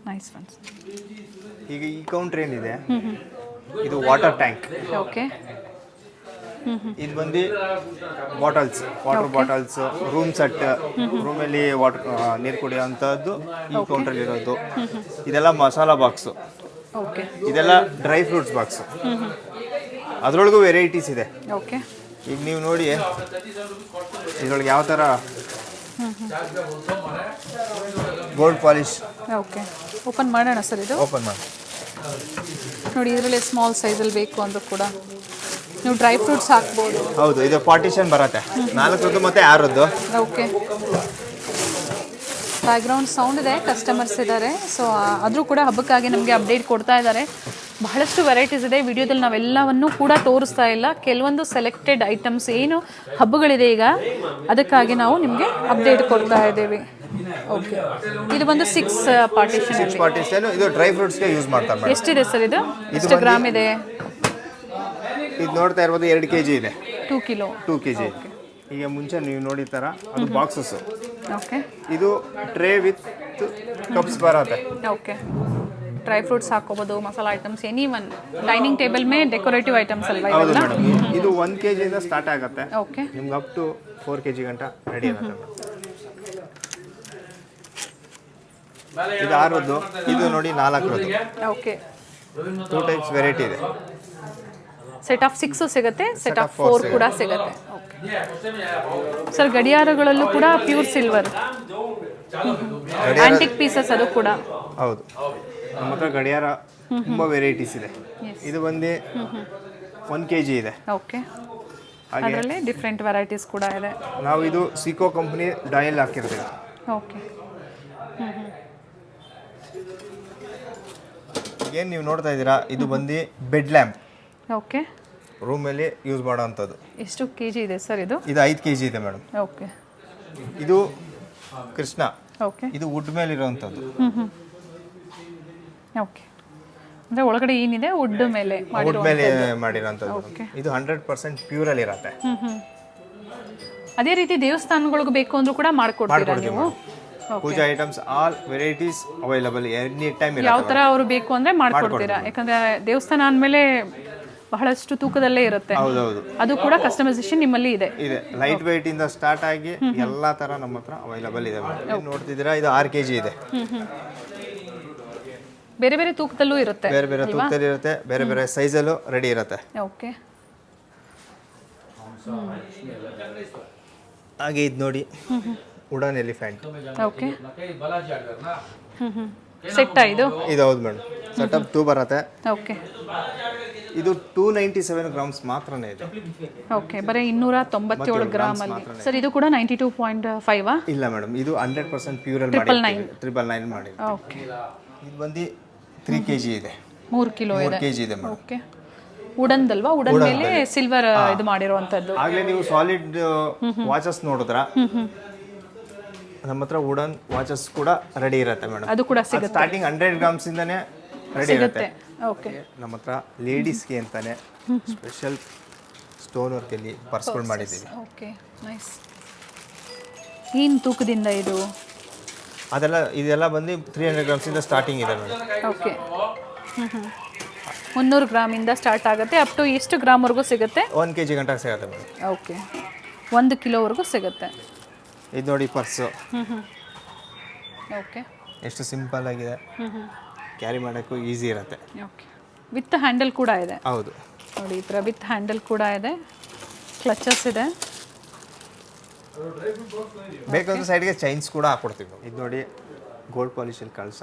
Nice friends. ಈಗ ಈ ಕೌಂಟರ್ ಏನಿದೆ, ಇದು ವಾಟರ್ ಟ್ಯಾಂಕ್. ಓಕೆ. ಇದು ಬಂದು ವಾಟರ್ ಬಾಟಲ್ಸ್, ರೂಮ್ ಸೆಟ್, ರೂಮಲ್ಲಿ ವಾಟರ್ ನೀರು ಕುಡಿಯೋಂಥದ್ದು ಈ ಕೌಂಟರ್ ಇರೋದು. ಇದೆಲ್ಲ ಮಸಾಲಾ ಬಾಕ್ಸು. ಓಕೆ. ಇದೆಲ್ಲ ಡ್ರೈ ಫ್ರೂಟ್ಸ್ ಬಾಕ್ಸು. ಅದರೊಳಗೂ ವೆರೈಟೀಸ್ ಇದೆ. ಓಕೆ. ಈಗ ನೀವು ನೋಡಿ ಇದರೊಳಗೆ ಯಾವ ಥರ ಗೋಲ್ಡ್ ಪಾಲಿಶ್. ಓಕೆ. ಓಪನ್ ಮಾಡೋಣ ಸರ್ ಇದು. ಓಪನ್ ಮಾಡಿ ನೋಡಿ, ಇದರಲ್ಲೇ ಸ್ಮಾಲ್ ಸೈಜಲ್ಲಿ ಬೇಕು ಅಂದರೂ ಕೂಡ ನೀವು ಡ್ರೈ ಫ್ರೂಟ್ಸ್ ಹಾಕ್ಬೋದು. ಹೌದು, ಇದು ಪಾರ್ಟಿಷನ್ ಬರುತ್ತೆ 4ರದ್ದು ಮತ್ತು 6ರದ್ದು. ಓಕೆ. ಬ್ಯಾಕ್ಗ್ರೌಂಡ್ ಸೌಂಡ್ ಇದೆ, ಕಸ್ಟಮರ್ಸ್ ಇದ್ದಾರೆ. ಸೊ ಆದರೂ ಕೂಡ ಹಬ್ಬಕ್ಕಾಗಿ ನಮಗೆ ಅಪ್ಡೇಟ್ ಕೊಡ್ತಾ ಇದ್ದಾರೆ. ಬಹಳಷ್ಟು ವೆರೈಟೀಸ್ ಇದೆ. ವಿಡಿಯೋದಲ್ಲಿ ನಾವೆಲ್ಲವನ್ನೂ ಕೂಡ ತೋರಿಸ್ತಾ ಇಲ್ಲ, ಕೆಲವೊಂದು ಸೆಲೆಕ್ಟೆಡ್ ಐಟಮ್ಸ್ ಏನು ಹಬ್ಬಗಳಿದೆ ಈಗ ಅದಕ್ಕಾಗಿ ನಾವು ನಿಮಗೆ ಅಪ್ಡೇಟ್ ಕೊಡ್ತಾ ಇದ್ದೀವಿ. ಓಕೆ. ಇದು ಒಂದು 6 ಪಾರ್ಟಿಷನ್. ಇದು ಡ್ರೈ ಫ್ರೂಟ್ಸ್ಗೆ ಯೂಸ್ ಮಾಡ್ತಾರೆ. ಎಷ್ಟಿದೆ ಸರ್ ಇದು? ಎಷ್ಟು ಗ್ರಾಮ್ ಇದೆ? ಇದು ನೋಡ್ತಾ ಇರ್ಬೋದು 2 kg ಇದೆ. 2 ಕಿಲೋ. 2 kg. ಈಗ ಮುಂಚೆ ನೀವು ನೋಡಿದ ಥರ ಅದು ಬಾಕ್ಸಸ್. ಓಕೆ. ಇದು ಟ್ರೇ ವಿತ್ ಕಪ್ಸ್ ಬರುತ್ತೆ. ಓಕೆ. ಡ್ರೈ ಫ್ರೂಟ್ಸ್ ಹಾಕೋಬೋದು, masala items, any one dining table May decorative items ಅಲ್ವಾ ಹೌದು ಇವೆಲ್ಲ? ಮೇಡಮ್. ಇದು 1 kg ಇಂದ ಸ್ಟಾರ್ಟ್ ಆಗುತ್ತೆ. ಓಕೆ. ನಿಮ್ಗೆ ಅಪ್ ಟು 4 kg ಗಂಟ ರೆಡಿ ಆಗುತ್ತೆ. ಇದು 6ರದ್ದು. ಇದು ನೋಡಿ 4ರದ್ದು. ಓಕೆ. 2 ಟೈಪ್ಸ್ ವೆರೈಟಿ ಇದೆ. ಸೆಟ್ ಆಫ್ 6 ಸಿಗುತ್ತೆ, ಸೆಟ್ ಆಫ್ 4 ಕೂಡ ಸಿಗುತ್ತೆ. ಸರ್ ಗಡಿಯಾರಗಳಲ್ಲೂ ಕೂಡ ಪ್ಯೂರ್ ಸಿಲ್ವರ್ ಆಂಟಿಕ್ ಪೀಸಸ್ ಅದು ಕೂಡ. ಹೌದು, ನಮ್ಮ ಹತ್ರ ಗಡಿಯಾರ ತುಂಬ ವೆರೈಟೀಸ್ ಇದೆ. ಇದು ಬಂದು 1 kg ಇದೆ. ಓಕೆ. ಅದರಲ್ಲಿ ಡಿಫ್ರೆಂಟ್ ವೆರೈಟೀಸ್ ಕೂಡ ಇದೆ. ನಾವು ಇದು ಸಿಕೋ ಕಂಪ್ನಿ ಡಯಲ್ ಹಾಕಿರ್ತೀವಿ. ಓಕೆ. ಏನು ನೀವು ನೋಡ್ತಾ ಇದ್ದೀರಾ, ಇದು ಬಂದು ಬೆಡ್ ಲ್ಯಾಂಪ್. ಓಕೆ. ರೂಮಲ್ಲಿ ಯೂಸ್ ಮಾಡೋ ಅಂಥದ್ದು. ಎಷ್ಟು kg ಇದೆ ಸರ್ ಇದು? ಇದು 5 kg ಇದೆ ಮೇಡಮ್. ಓಕೆ. ಇದು ಕೃಷ್ಣ. ಓಕೆ. ಇದು ವುಡ್ ಮೇಲೆ ಇರೋವಂಥದ್ದು. ಓಕೆ. ಅಂದರೆ ಒಳಗಡೆ ಏನಿದೆ ವುಡ್ ಮೇಲೆ ವುಡ್ ಮೇಲೆ ಮಾಡಿರೋಂಥದ್ದು. ಇದು 100% ಪ್ಯೂರಲ್ಲಿ ಇರುತ್ತೆ. ಅದೇ ರೀತಿ ದೇವಸ್ಥಾನಗಳಿಗೂ ಬೇಕು ಅಂದ್ರೂ ಕೂಡ ಮಾಡ್ಕೊಡ್ತೀರಾ ನೀವು? Puja items all varieties available any time. ಯಾವ ಥರ ಅವರು ಬೇಕು ಅಂದರೆ ಮಾಡ್ಕೊಡ್ತೀರಾ? ಯಾಕಂದರೆ ದೇವಸ್ಥಾನ ಅಂದಮೇಲೆ ಬಹಳಷ್ಟು ತೂಕದಲ್ಲೇ ಇರುತ್ತೆ. ಹೌದೌದು. ಅದು ಕೂಡ ಕಸ್ಟಮೈಸೇಷನ್ ನಿಮ್ಮಲ್ಲಿ ಇದೆ. ಲೈಟ್ ವೆಯ್ಟ್ ಇಂದ ಸ್ಟಾರ್ಟ್ ಆಗಿ ಎಲ್ಲ ಥರ ನಮ್ಮ ಹತ್ರ ಅವೈಲಬಲ್ ಇದೆ. ನೋಡ್ತಿದ್ದೀರಾ, ಇದು 6 kg ಇದೆ. ಬೇರೆ ಬೇರೆ ತೂಕದಲ್ಲೂ ಇರುತ್ತೆ. ಬೇರೆ ಬೇರೆ ತೂಕದಲ್ಲಿ ಇರುತ್ತೆ, ಬೇರೆ ಬೇರೆ ಸೈಜಲ್ಲೂ ರೆಡಿ ಇರುತ್ತೆ. ಓಕೆ. ಹಾಗೆ ಇದು ನೋಡಿ ವುಡನ್ ಎಲಿಫೆಂಟ್. ಓಕೆ. ಸೆಟ್ಟಾ ಇದು? ಇದು ಹೌದು ಮೇಡಮ್. ಸೆಟಪ್ 2 ಬರುತ್ತೆ. ಓಕೆ. ಇದು 297 ಗ್ರಾಮ್ಸ್ ಮಾತ್ರನೇ ಇದೆ. ಓಕೆ, ಬರೀ 297 ಗ್ರಾಮ್ ಅಲ್ಲಿ. ಸರ್ ಇದು ಕೂಡ 92.5 ಇಲ್ಲ ಮೇಡಮ್, ಇದು 100% ಪ್ಯೂರಲ್ಲಿ ಮಾಡಿ 999 ಮಾಡಿ. ಓಕೆ, ಇದು ಬಂದು 3 kg ಇದೆ, 3 ಕಿಲೋ ಇದೆ. 3 kg ಇದೆ ಮೇಡಮ್. ಓಕೆ, ವುಡನ್ದಲ್ವಾ? ವುಡನ್ ಮೇಲೆ ಸಿಲ್ವರ್ ಇದು ಮಾಡಿರುವಂತದ್ದು. ಆಗಲೇ ನೀವು ಸಾಲಿಡ್ ವಾಚಸ್ ನೋಡಿದ್ರ ನಮ್ಮ ಹತ್ರ ವುಡನ್ ವಾಚಸ್ ಕೂಡ ರೆಡಿ ಇರುತ್ತೆ ಮೇಡಮ್. ಅದು ಕೂಡ ಸಿಗುತ್ತೆ. ಸ್ಟಾರ್ಟಿಂಗ್ 100 ಗ್ರಾಮ್ಸ್ ಇಂದಾನೆ ರೆಡಿ ಇರುತ್ತೆ. ಓಕೆ, ನಮ್ಮ ಹತ್ರ ಲೇಡೀಸ್ಗೆ ಅಂತಾನೆ ಸ್ಪೆಷಲ್ ಸ್ಟೋನ್ ವರ್ಕ್ ಅಲ್ಲಿ ಪರ್ಸ್ಗಳು ಮಾಡಿದ್ದೀವಿ. Okay, nice. ಏನು ತೂಕದಿಂದ ಇದು? ಇದೆಲ್ಲ ಬಂದು 300 ಗ್ರಾಮ್ಸ್ ಇಂದ ಸ್ಟಾರ್ಟಿಂಗ್ ಇದೆ ಮೇಡಮ್. ಓಕೆ, 300 ಗ್ರಾಮಿಂದ ಸ್ಟಾರ್ಟ್ ಆಗುತ್ತೆ. ಅಪ್ ಟು ಎಷ್ಟು ಗ್ರಾಮ್ವರೆಗೂ ಸಿಗುತ್ತೆ? 1 kg ಗಂಟ ಸಿಗುತ್ತೆ ಮೇಡಮ್. ಓಕೆ, 1 ಕಿಲೋವರೆಗೂ ಸಿಗುತ್ತೆ. ಇದು ನೋಡಿ ಪರ್ಸು ಓಕೆ, ಎಷ್ಟು ಸಿಂಪಲ್ ಆಗಿದೆ, ಕ್ಯಾರಿ ಮಾಡೋಕ್ಕೂ ಈಸಿ ಇರುತ್ತೆ. ಓಕೆ, ವಿತ್ ಹ್ಯಾಂಡಲ್ ಕೂಡ ಇದೆ. ಹೌದು ನೋಡಿ, ಈ ಥರ ವಿತ್ ಹ್ಯಾಂಡಲ್ ಕೂಡ ಇದೆ, ಕ್ಲಚಸ್ ಇದೆ. ಬೇಕಾದ್ರೆ ಸೈಡ್ಗೆ ಚೈನ್ಸ್ ಕೂಡ ಹಾಕೊಡ್ತೀವಿ. ಇದು ನೋಡಿ ಗೋಲ್ಡ್ ಪಾಲಿಶಲ್ಲಿ ಕಳಸ,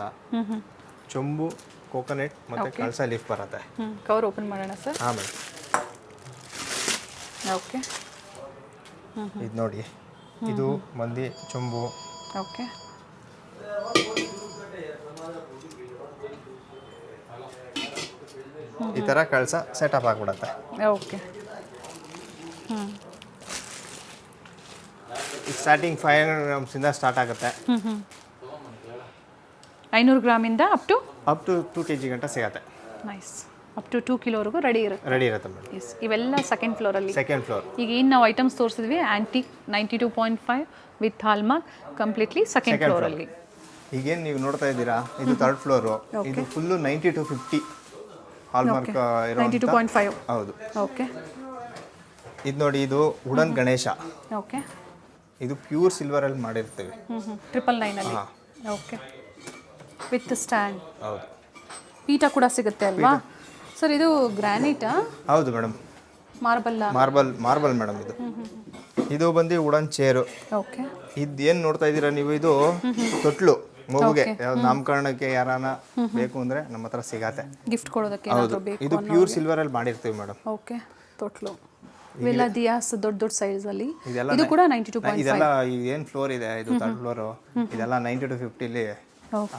ಚೊಂಬು, ಕೋಕೋನಟ್ ಮತ್ತು ಕಳಸ ಲೀಫ್ ಬರುತ್ತೆ. ಕವರ್ ಓಪನ್ ಮಾಡೋಣ ಸರ್. ಹಾಂ ಮೇಡಮ್. ಓಕೆ, ಇದು ನೋಡಿ, ಇದು ಬಂದು ಚೊಂಬು. ಓಕೆ, ಈ ಥರ ಕಳಸ ಸೆಟಪ್ ಆಗಿಬಿಡುತ್ತೆ. ಓಕೆ, ಸ್ಟಾರ್ಟಿಂಗ್ 500 ಗ್ರಾಮ್ಸಿಂದ ಸ್ಟಾರ್ಟ್ ಆಗುತ್ತೆ. 500 ಗ್ರಾಮಿಂದ ಅಪ್ ಟು 2 kg ಗಂಟ ಸಿಗುತ್ತೆ. ನೈಸ್, ಅಪ್ ಟು 2 ಕಿಲೋವರೆಗೂ ರೆಡಿ ಇರುತ್ತೆ. ಮೇಡಮ್. ಎಸ್, ಇವೆಲ್ಲ ಸೆಕೆಂಡ್ ಫ್ಲೋರಲ್ಲಿ. Second floor. ಈಗ ಏನು ನಾವು ಐಟಮ್ಸ್ ತೋರಿಸಿದ್ವಿ, antique 92.5 with hallmark, completely second ಫ್ಲೋರಲ್ಲಿ. ಈಗೇನು ನೀವು ನೋಡ್ತಾ ಇದ್ದೀರಾ, ಇದು 3rd ಫ್ಲೋರು. ಇದು ಫುಲ್ಲು 90 to 50 ಹಾಲ್ಮಾರ್ಕ್ ಇರೋ 92.5. ಹೌದು. ಓಕೆ, ಇದು ನೋಡಿ, ಇದು ವುಡನ್ ಗಣೇಶ. ಓಕೆ, ಇದು ಪ್ಯೂರ್ ಸಿಲ್ವರಲ್ಲಿ ಮಾಡಿರ್ತೀವಿ. 999 ಅಲ್ಲಿ. Okay, with stand. ಹೌದು. ಪೀಠ ಕೂಡ ಸಿಗುತ್ತೆ ಅಲ್ವಾ ಸರ್? ಇದು ಗ್ರಾನೈಟಾ? ಹೌದು ಮೇಡಮ್. Marble madam. ಇದು ಬಂದು ವುಡನ್ ಚೇರು. ಓಕೆ, ಇದು ಏನು ನೋಡ್ತಾ ಇದ್ದೀರಾ ನೀವು, ಇದು ತೊಟ್ಲು ಮಗುಗೆ ನಾಮಕರಣಕ್ಕೆ ಯಾರಾನ ಬೇಕು ಅಂದ್ರೆ ನಮ್ಮ ಹತ್ರ ಸಿಗತ್ತೆ. ಗಿಫ್ಟ್ ಕೊಡೋದಕ್ಕೆ ಏನಾದರೂ ಬೇಕು. ಇದು ಪ್ಯೂರ್ ಸಿಲ್ವರಲ್ಲಿ ಮಾಡಿರ್ತೀವಿ ಮೇಡಮ್. ಓಕೆ, ತೊಟ್ಲು ಇವೆಲ್ಲ ದಿಯಾಸ್ ದೊಡ್ಡ ಸೈಜ್ ಅಲ್ಲಿ. ಇದು ಕೂಡ 92.5. ಇದೆಲ್ಲ ಏನು ಫ್ಲೋರ್ ಇದೆ, ಇದು 3rd ಫ್ಲೋರು. ಇದೆಲ್ಲ 90 to 50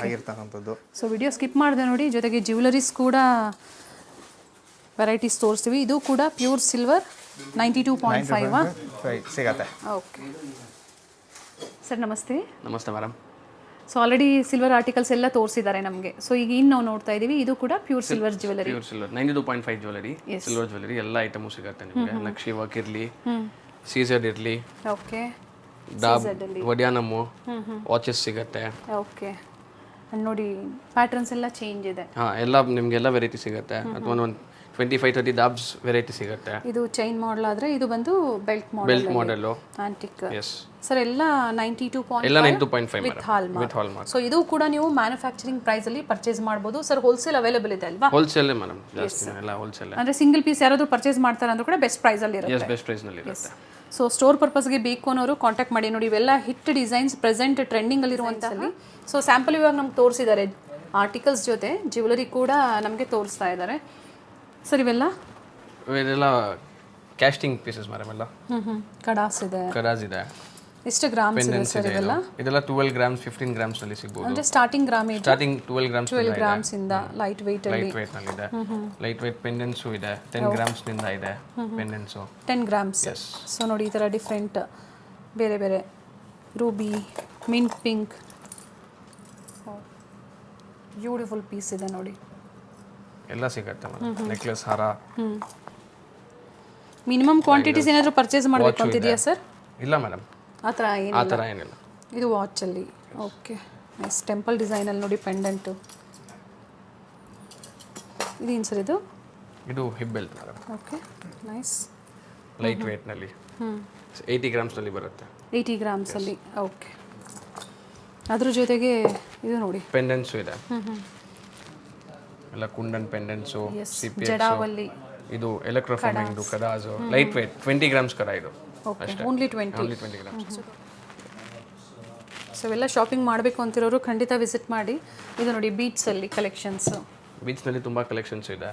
ಆಗಿರ್ತಕ್ಕಂಥದ್ದು. ಸೊ ವಿಡಿಯೋ ಸ್ಕಿಪ್ ಮಾಡಿದೆ ನೋಡಿ. ಜೊತೆಗೆ ಜ್ಯುವೆಲರೀಸ್ ಕೂಡ ವೆರೈಟೀಸ್ ತೋರಿಸ್ತೀವಿ. ಇದು ಕೂಡ ಪ್ಯೂರ್ ಸಿಲ್ವರ್ 92.5 ಸಿಗತ್ತೆ. ಓಕೆ ಸರ್, ನಮಸ್ತೆ. ನಮಸ್ತೆ madam. So already silver articles ಎಲ್ಲ ತೋರಿಸಿದ್ದಾರೆ ನಮಗೆ. ಸೊ ಈಗ ಇನ್ನು ನಾವು ನೋಡ್ತಾ ಇದೀವಿ, ಇದು ಕೂಡ pure silver jewellery. Pure silver 92.5 jewellery, silver jewellery ಎಲ್ಲ ಐಟಮು ಸಿಗುತ್ತೆ ನಿಮಗೆ. ನಕ್ಷಿ ವರ್ಕ್ ಇರಲಿ, ಸೀಸೆಡ್ ಇರಲಿ, ಓಕೆ, ಡಾಬ್ ವಡಿಯಾನಮ್ಮು ವಾಚಸ್ ಸಿಗುತ್ತೆ. ಓಕೆ, ನೋಡಿ ಪ್ಯಾಟರ್ನ್ಸ್ ಎಲ್ಲ ಚೇಂಜ್ ಇದೆ. ಹಾಂ, ಎಲ್ಲ ನಿಮಗೆಲ್ಲ ವೆರೈಟಿ ಸಿಗುತ್ತೆ. ಅಥವಾ ಒಂದು 25-30 ಡಾಬ್ಸ್ ವೆರೈಟಿ ಸಿಗುತ್ತೆ. ಇದು ಚೈನ್ ಮಾಡೆಲ್ ಆದರೆ ಇದು ಬಂದು belt model antique. Yes sir, ಎಲ್ಲ 92.5 ಎಲ್ಲ 92.5 ವಿತ್ ಹಾಲ್ಮಾರ್ಕ್. ಸೊ ಇದು ಕೂಡ ನೀವು ಮ್ಯಾನುಫ್ಯಾಕ್ಚರಿಂಗ್ ಪ್ರೈಸ್ ಅಲ್ಲಿ ಪರ್ಚೇಸ್ ಮಾಡಬಹುದು ಸರ್. ಹೋಲ್ಸೇಲ್ ಅವೈಲೇಬಲ್ ಇದೆ ಅಲ್ವಾ? ಹೋಲ್ಸೇಲ್ ಮೇಡಮ್, ಜಾಸ್ತಿ ಎಲ್ಲ ಹೋಲ್ಸೇಲ್. ಅಂದ್ರೆ ಸಿಂಗಲ್ ಪೀಸ್ ಯಾರಾದರೂ ಪರ್ಚೇಸ್ ಮಾಡ್ತಾರೆ ಅಂದ್ರೂ ಕೂಡ ಬೆಸ್ಟ್ ಪ್ರೈಸ್ ಅಲ್ಲಿ ಇರುತ್ತೆ. ಬೆಸ್ಟ್ ಪ್ರೈಸ್ ನಲ್ಲಿ ಇರುತ್ತೆ. ಸೊ ಸ್ಟೋರ್ ಪರ್ಪಸ್ಗೆ ಬೇಕು ಅನ್ನೋರು ಕಾಂಟ್ಯಾಕ್ಟ್ ಮಾಡಿ. ನೋಡಿ, ಇವೆಲ್ಲ ಹಿಟ್ ಡಿಸೈನ್ಸ್ ಪ್ರೆಸೆಂಟ್ ಟ್ರೆಂಡಿಂಗ್ ಅಲ್ಲಿರುವಂಥಲ್ಲಿ. ಸೊ ಸ್ಯಾಂಪಲ್ ಇವಾಗ ನಮ್ಗೆ ತೋರಿಸಿದ್ದಾರೆ, ಆರ್ಟಿಕಲ್ಸ್ ಜೊತೆ ಜ್ಯುವೆಲರಿ ಕೂಡ ನಮಗೆ ತೋರಿಸ್ತಾ ಇದ್ದಾರೆ ಸರ್. ಇವೆಲ್ಲ ಕ್ಯಾಸ್ಟಿಂಗ್ ಪೀಸಸ್ ಮೇಡಮ್. ಎಲ್ಲ ಕಡಾಸ್ ಇದೆ, ಕಡಾಸ್ ಇದೆ. ಎಷ್ಟು ಗ್ರಾಮ್ಸ್ ಇದೆ ಸರ್ ಇವೆಲ್ಲ? ಇದೆಲ್ಲ 12 ಗ್ರಾಮ್ಸ್ 15 ಗ್ರಾಮ್ಸ್ ನಲ್ಲಿ ಸಿಗಬಹುದು. ಅಂದ್ರೆ ಸ್ಟಾರ್ಟಿಂಗ್ ಗ್ರಾಮ್ 12 ಗ್ರಾಮ್ಸ್ ಇಂದ ಲೈಟ್ ವೇಟ್ ಅಲ್ಲಿ. ಲೈಟ್ ವೇಟ್ ನಲ್ಲಿ ಇದೆ. ಲೈಟ್ ವೇಟ್ ಪೆಂಡೆಂಟ್ಸ್ ಇದೆ, 10 ಗ್ರಾಮ್ಸ್ ನಿಂದ ಇದೆ ಪೆಂಡೆಂಟ್ಸ್. 10 ಗ್ರಾಮ್ಸ್. ಸೊ ನೋಡಿ, ಈ ತರ ಡಿಫರೆಂಟ್ ಬೇರೆ ಬೇರೆ ruby, mint pink, beautiful piece ಇದೆ ನೋಡಿ. ಎಲ್ಲ ಸಿಗುತ್ತೆ ಮೇಡಮ್. ನೆಕ್ಲೆಸ್, ಹಾರ. ಮಿನಿಮಮ್ ಕ್ವಾಂಟಿಟೀಸ್ ಏನಾದರೂ ಪರ್ಚೇಸ್ ಮಾಡಬೇಕು ಅಂತಿದೆಯಾ ಸರ್? ಇಲ್ಲ ಮೇಡಮ್, ಆ ಥರ ಏನಿಲ್ಲ. ಇದು ವಾಚಲ್ಲಿ. Okay, nice. ಟೆಂಪಲ್ ಡಿಸೈನಲ್ಲಿ ನೋಡಿ ಪೆಂಡೆಂಟು. ಇದೇನು ಸರ್ ಇದು? ಇದು hip belt madam. Okay, nice. Light ವೇಟ್ನಲ್ಲಿ 80 ಗ್ರಾಮ್ಸ್ನಲ್ಲಿ ಬರುತ್ತೆ. 80 ಗ್ರಾಮ್ಸಲ್ಲಿ. ಓಕೆ, ಅದ್ರ ಜೊತೆಗೆ ಇದು ನೋಡಿ ಪೆಂಡೆಂಟ್ಸು ಇದೆ. ಎಲ್ಲ ಕುಂಡನ್ ಪೆಂಡೆಂಟ್ಸು, ಜಡಾವಲ್ಲಿ. ಇದು ಎಲೆಕ್ಟ್ರೋಫಾರ್ಮಿಂಗ್ ಕಡಾಜು, ಲೈಟ್ ವೇಟ್ 20 ಗ್ರಾಮ್ಸ್ ಕಡ ಇದು. Only 20 grams. ಸೊ ಇವೆಲ್ಲ ಶಾಪಿಂಗ್ ಮಾಡಬೇಕು ಅಂತಿರೋರು ಖಂಡಿತ ವಿಸಿಟ್ ಮಾಡಿ. ಇದು ನೋಡಿ ಬೀಟ್ಸಲ್ಲಿ ಕಲೆಕ್ಷನ್ಸ್. ಬೀಚ್ನಲ್ಲಿ ತುಂಬ ಕಲೆಕ್ಷನ್ಸ್ ಇದೆ.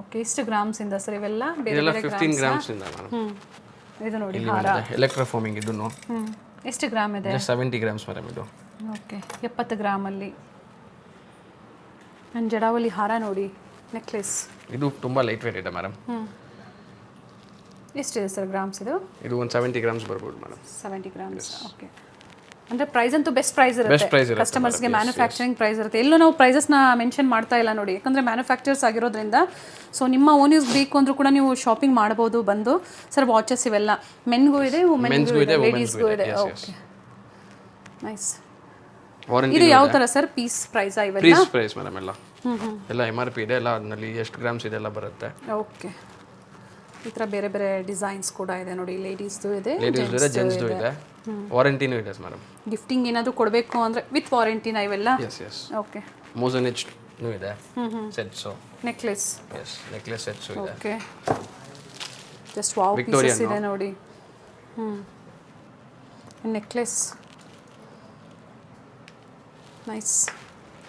ಓಕೆ ಇಷ್ಟು ಗ್ರಾಮ್ಸಿಂದ ಸರ್ ಇವೆಲ್ಲ ಬೇರೆ ಇದೆಲ್ಲ ಬೇರೆ 15 ಗ್ರಾಮ್ಸ್ ಇಂದ ಮೇಡಮ್. ಇದು ನೋಡಿ ಇಲ್ಲಿ ಎಲೆಕ್ಟ್ರೋ ಫೋಮಿಂಗ್ ಇದನ್ನು ಎಷ್ಟು ಗ್ರಾಮ್ ಇದೆ? 70 ಗ್ರಾಮ್ಸ್ ಮೇಡಮ್ ಇದು. ಓಕೆ 70 ಗ್ರಾಮಲ್ಲಿ. ನನ್ನ ಜಡಾವಲಿ ಹಾರ ನೋಡಿ, ನೆಕ್ಲೆಸ್. ಇದು ತುಂಬ ಲೈಟ್ ವೇಟ್ ಇದೆ ಮೇಡಮ್. ಎಷ್ಟಿದೆ ಸರ್ ಗ್ರಾಮ್ಸ್ ಇದು? ಇದು ಒಂದು 70 ಗ್ರಾಮ್ಸ್ ಬರ್ಬೋದು ಮೇಡಮ್. 70 ಗ್ರಾಮ್ಸ್. ಓಕೆ. ಅಂದರೆ ಪ್ರೈಸ್ ಅಂತೂ ಬೆಸ್ಟ್ ಪ್ರೈಸ್ ಬೆಸ್ಟ್ ಪ್ರೈಸ್ ಇರುತ್ತೆ ಇರುತ್ತೆ ಕಸ್ಟಮರ್ಸ್ಗೆ. ಮ್ಯಾನುಫ್ಯಾಕ್ಚರಿಂಗ್ ಪ್ರೈಸ್ ಇರುತ್ತೆ. ಎಲ್ಲೂ ನಾವು ಪ್ರೈಸಸ್ನ ಮೆನ್ಷನ್ ಮಾಡ್ತಾ ಇಲ್ಲ ನೋಡಿ, ಯಾಕಂದರೆ ಮ್ಯಾನುಫ್ಯಾಕ್ಚರ್ಸ್ ಆಗಿರೋದ್ರಿಂದ. ಸೊ ನಿಮ್ಮ ಓನ್ ಯೂಸ್ ಬೇಕು ಅಂದರೂ ಕೂಡ ನೀವು ಶಾಪಿಂಗ್ ಮಾಡ್ಬೋದು ಬಂದು. ಸರ್ ವಾಚಸ್ ಇವೆಲ್ಲ ಮೆನ್ಗೂ ಇದೆ, ವುಮೆನ್ಗೂ ಇದೆ, ಲೇಡೀಸ್ಗೂ ಇದೆ. Okay nice. ಇದು ಯಾವ ಥರ ಸರ್ ಪೀಸ್ ಪ್ರೈಸ್? ಇವೆಲ್ಲ ಪ್ರೈಸ್ ಮೇಡಮ್ ಎಲ್ಲ MRP ಇದೆ, ಎಲ್ಲ ಅದರಲ್ಲಿ ಎಷ್ಟು ಗ್ರಾಮ್ಸ್ ಇದೆ ಎಲ್ಲ ಬರುತ್ತೆ. ಓಕೆ. ಈ ಥರ ಬೇರೆ ಬೇರೆ ಡಿಸೈನ್ಸ್ ಕೂಡ ಇದೆ ನೋಡಿ, ಲೇಡೀಸ್ದು ಇದೆ, ಜೆಂಟ್ಸ್ದು ಇದೆ, ವಾರಂಟಿನೂ ಇದೆ ಮೇಡಮ್. ಗಿಫ್ಟಿಂಗ್ ಏನಾದರೂ ಕೊಡಬೇಕು ಅಂದರೆ ವಿತ್ ವಾರಂಟಿನ ಇವೆಲ್ಲ? ಎಸ್. ಓಕೆ. ಮೋಸನೆಚ್ನೂ ಇದೆ, sets. Necklace. Yes, necklace sets ಇದೆ. ಓಕೆ. ಜಸ್ಟ್ ವಾವ್ ಪೀಸಸ್ ಇದೆ ನೋಡಿ. Necklace nice.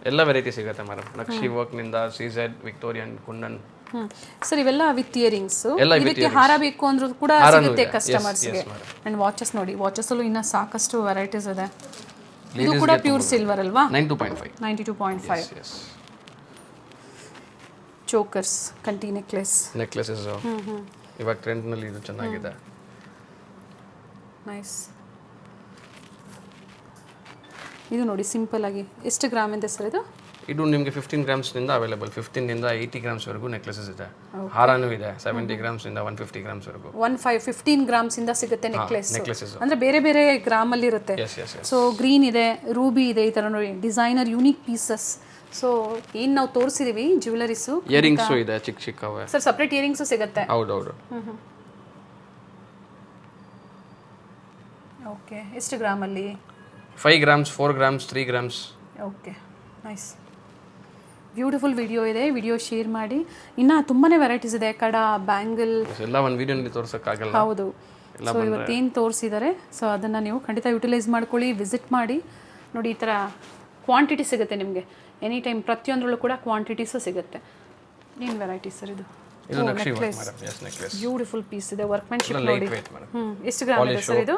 ಎಲ್ಲ ವೆರೈಟಿ ಸಿಗುತ್ತೆ ಮೇಡಮ್. ನಕ್ಷಿ ವರ್ಕ್ನಿಂದ CZ, ವಿಕ್ಟೋರಿಯನ್, ಕುಂದನ್. ಸರ್ ಇವೆಲ್ಲ ವಿತ್ ಇಯರಿಂಗ್ಸ್. ಎಲ್ಲ ಇದಕ್ಕೆ ಹಾರ ಬೇಕು ಅಂದ್ರೂ ಕೂಡ ಸಿಗುತ್ತೆ ಕಸ್ಟಮರ್ಸ್ಗೆ. ಅಂಡ್ ವಾಚಸ್ ನೋಡಿ, ವಾಚಸ್ ಅಲ್ಲೂ ಇನ್ನ ಸಾಕಷ್ಟು ವೆರೈಟೀಸ್ ಇದೆ. ಇದು ಕೂಡ ಪ್ಯೂರ್ ಸಿಲ್ವರ್ ಅಲ್ವಾ? 92.5. ಚೋಕರ್ಸ್, ಕಂಟಿ ನೆಕ್ಲೆಸಸ್ ಇವಾಗ ಟ್ರೆಂಡ್ ನಲ್ಲಿ ಇದು ಚೆನ್ನಾಗಿದೆ. ನೈಸ್. ಇದು ನೋಡಿ ಸಿಂಪಲ್ ಆಗಿ ಎಷ್ಟು ಗ್ರಾಮ್ ಇದೆ ಸರ್ ಇದು? ಇದು ನಿಮಗೆ 15 ಗ್ರಾಮ್ಸ್ನಿಂದ ಅವೈಲೇಬಲ್. 15 ಇಂದ 80 ಗ್ರಾಮ್ಸ್ವರೆಗೂ ನೆಕ್ಲೆಸಸ್ ಇದೆ. ಹಾರನೂ ಇದೆ 70 ಗ್ರಾಮ್ಸಿಂದ 150 ಗ್ರಾಮ್ಸ್ವರೆಗೂ. 15 ಗ್ರಾಮ್ಸಿಂದ ಸಿಗುತ್ತೆ ನೆಕ್ಲೆಸಸ್. ಅಂದರೆ ಬೇರೆ ಬೇರೆ ಗ್ರಾಮಲ್ಲಿ ಇರುತ್ತೆ. ಸೊ ಗ್ರೀನ್ ಇದೆ, ರೂಬಿ ಇದೆ, ಈ ಥರ ನೋಡಿ ಡಿಸೈನರ್ ಯೂನಿಕ್ ಪೀಸಸ್. ಸೊ ಏನು ನಾವು ತೋರಿಸಿದೀವಿ ಜ್ಯುವೆಲರೀಸು. ಇಯರಿಂಗ್ಸು ಇದೆ ಚಿಕ್ಕ ಚಿಕ್ಕವೇ ಸರ್. ಸಪ್ರೇಟ್ ಇಯರಿಂಗ್ಸು ಸಿಗುತ್ತೆ? ಹೌದೌದು. ಓಕೆ. ಎಷ್ಟು ಗ್ರಾಮಲ್ಲಿ? 5 grams, 4 grams, 3 grams. Okay nice. Beautiful video ಇದೆ, ವಿಡಿಯೋ ಶೇರ್ ಮಾಡಿ. ಇನ್ನು ತುಂಬಾ ವೆರೈಟೀಸ್ ಇದೆ, ಕಡ, ಬ್ಯಾಂಗಲ್ ಎಲ್ಲ ಒಂದು ವಿಡಿಯೋನಲ್ಲಿ ತೋರ್ಸೋಕ್ಕಾಗಲ್ಲ. ಹೌದು. ಸೊ ಇವತ್ತೇನು ತೋರಿಸಿದ್ದಾರೆ, ಸೊ ಅದನ್ನು ನೀವು ಖಂಡಿತ ಯುಟಿಲೈಸ್ ಮಾಡ್ಕೊಳ್ಳಿ, ವಿಸಿಟ್ ಮಾಡಿ ನೋಡಿ. ಈ ಥರ ಕ್ವಾಂಟಿಟಿ ಸಿಗುತ್ತೆ ನಿಮಗೆ ಎನಿ ಟೈಮ್. ಪ್ರತಿಯೊಂದರಲ್ಲೂ ಕೂಡ ಕ್ವಾಂಟಿಟೀಸು ಸಿಗುತ್ತೆ. ಏನು ವೆರೈಟಿ ಸರ್ ಇದು? ನೆಕ್ಲೆಸ್. ಬ್ಯೂಟಿಫುಲ್ ಪೀಸ್ ಇದೆ, ವರ್ಕ್ಮೆನ್ಶಿಪ್ ನೋಡಿ. ಎಷ್ಟು ಗ್ರಾಮ್ ಇದೆ ಸರ್ ಇದು?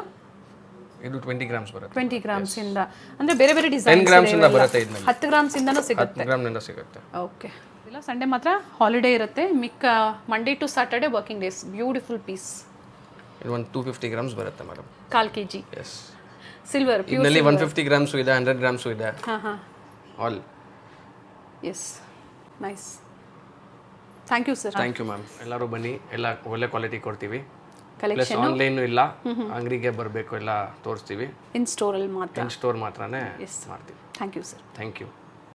ಇದು 20 ಗ್ರಾಮ್ಸ್ ಬರುತ್ತೆ. 20 ಗ್ರಾಮ್ಸ್ ಇಂದ ಅಂದ್ರೆ ಬೇರೆ ಬೇರೆ ಡಿಸೈನ್ 10 ಗ್ರಾಮ್ಸ್ ಇಂದ ಬರುತ್ತೆ. ಇದನ್ನ 10 ಗ್ರಾಮ್ಸ್ ಇಂದನೂ ಸಿಗುತ್ತೆ. 10 ಗ್ರಾಮ್ನಿಂದ ಸಿಗುತ್ತೆ. ಓಕೆ. ಇಲ್ಲ ಸಂಡೇ ಮಾತ್ರ ಹಾಲಿಡೇ ಇರುತ್ತೆ, ಮಿಕ್ಕ Monday to Saturday working days. Beautiful piece. ಇದು ಒಂದು 250 ಗ್ರಾಮ್ಸ್ ಬರುತ್ತೆ madam. 1/4 kg. Yes. Silver pure. ಇದರಲ್ಲಿ 150 ಗ್ರಾಮ್ಸ್ ಇದೆ, 100 ಗ್ರಾಮ್ಸ್ ಇದೆ. All. Yes nice. Thank you sir. Thank you ma'am. ಎಲ್ಲರೂ ಬನ್ನಿ, ಎಲ್ಲ ಒಳ್ಳೆ ಕ್ವಾಲಿಟಿ ಕೊಡ್ತೀವಿ. ಕಲೆಕ್ಷನ್ ಪ್ಲಸ್ ಆನ್ಲೈನ್ ಇಲ್ಲ, ಅಂಗಡಿಗೆ ಬರಬೇಕು, ಎಲ್ಲ ತೋರಿಸ್ತೀವಿ. ಇನ್ ಸ್ಟೋರಲ್ಲಿ ಮಾತ್ರ. ಇನ್ ಸ್ಟೋರ್ ಮಾತ್ರನೇ ಮಾಡ್ತೀವಿ. Thank you sir. Thank you.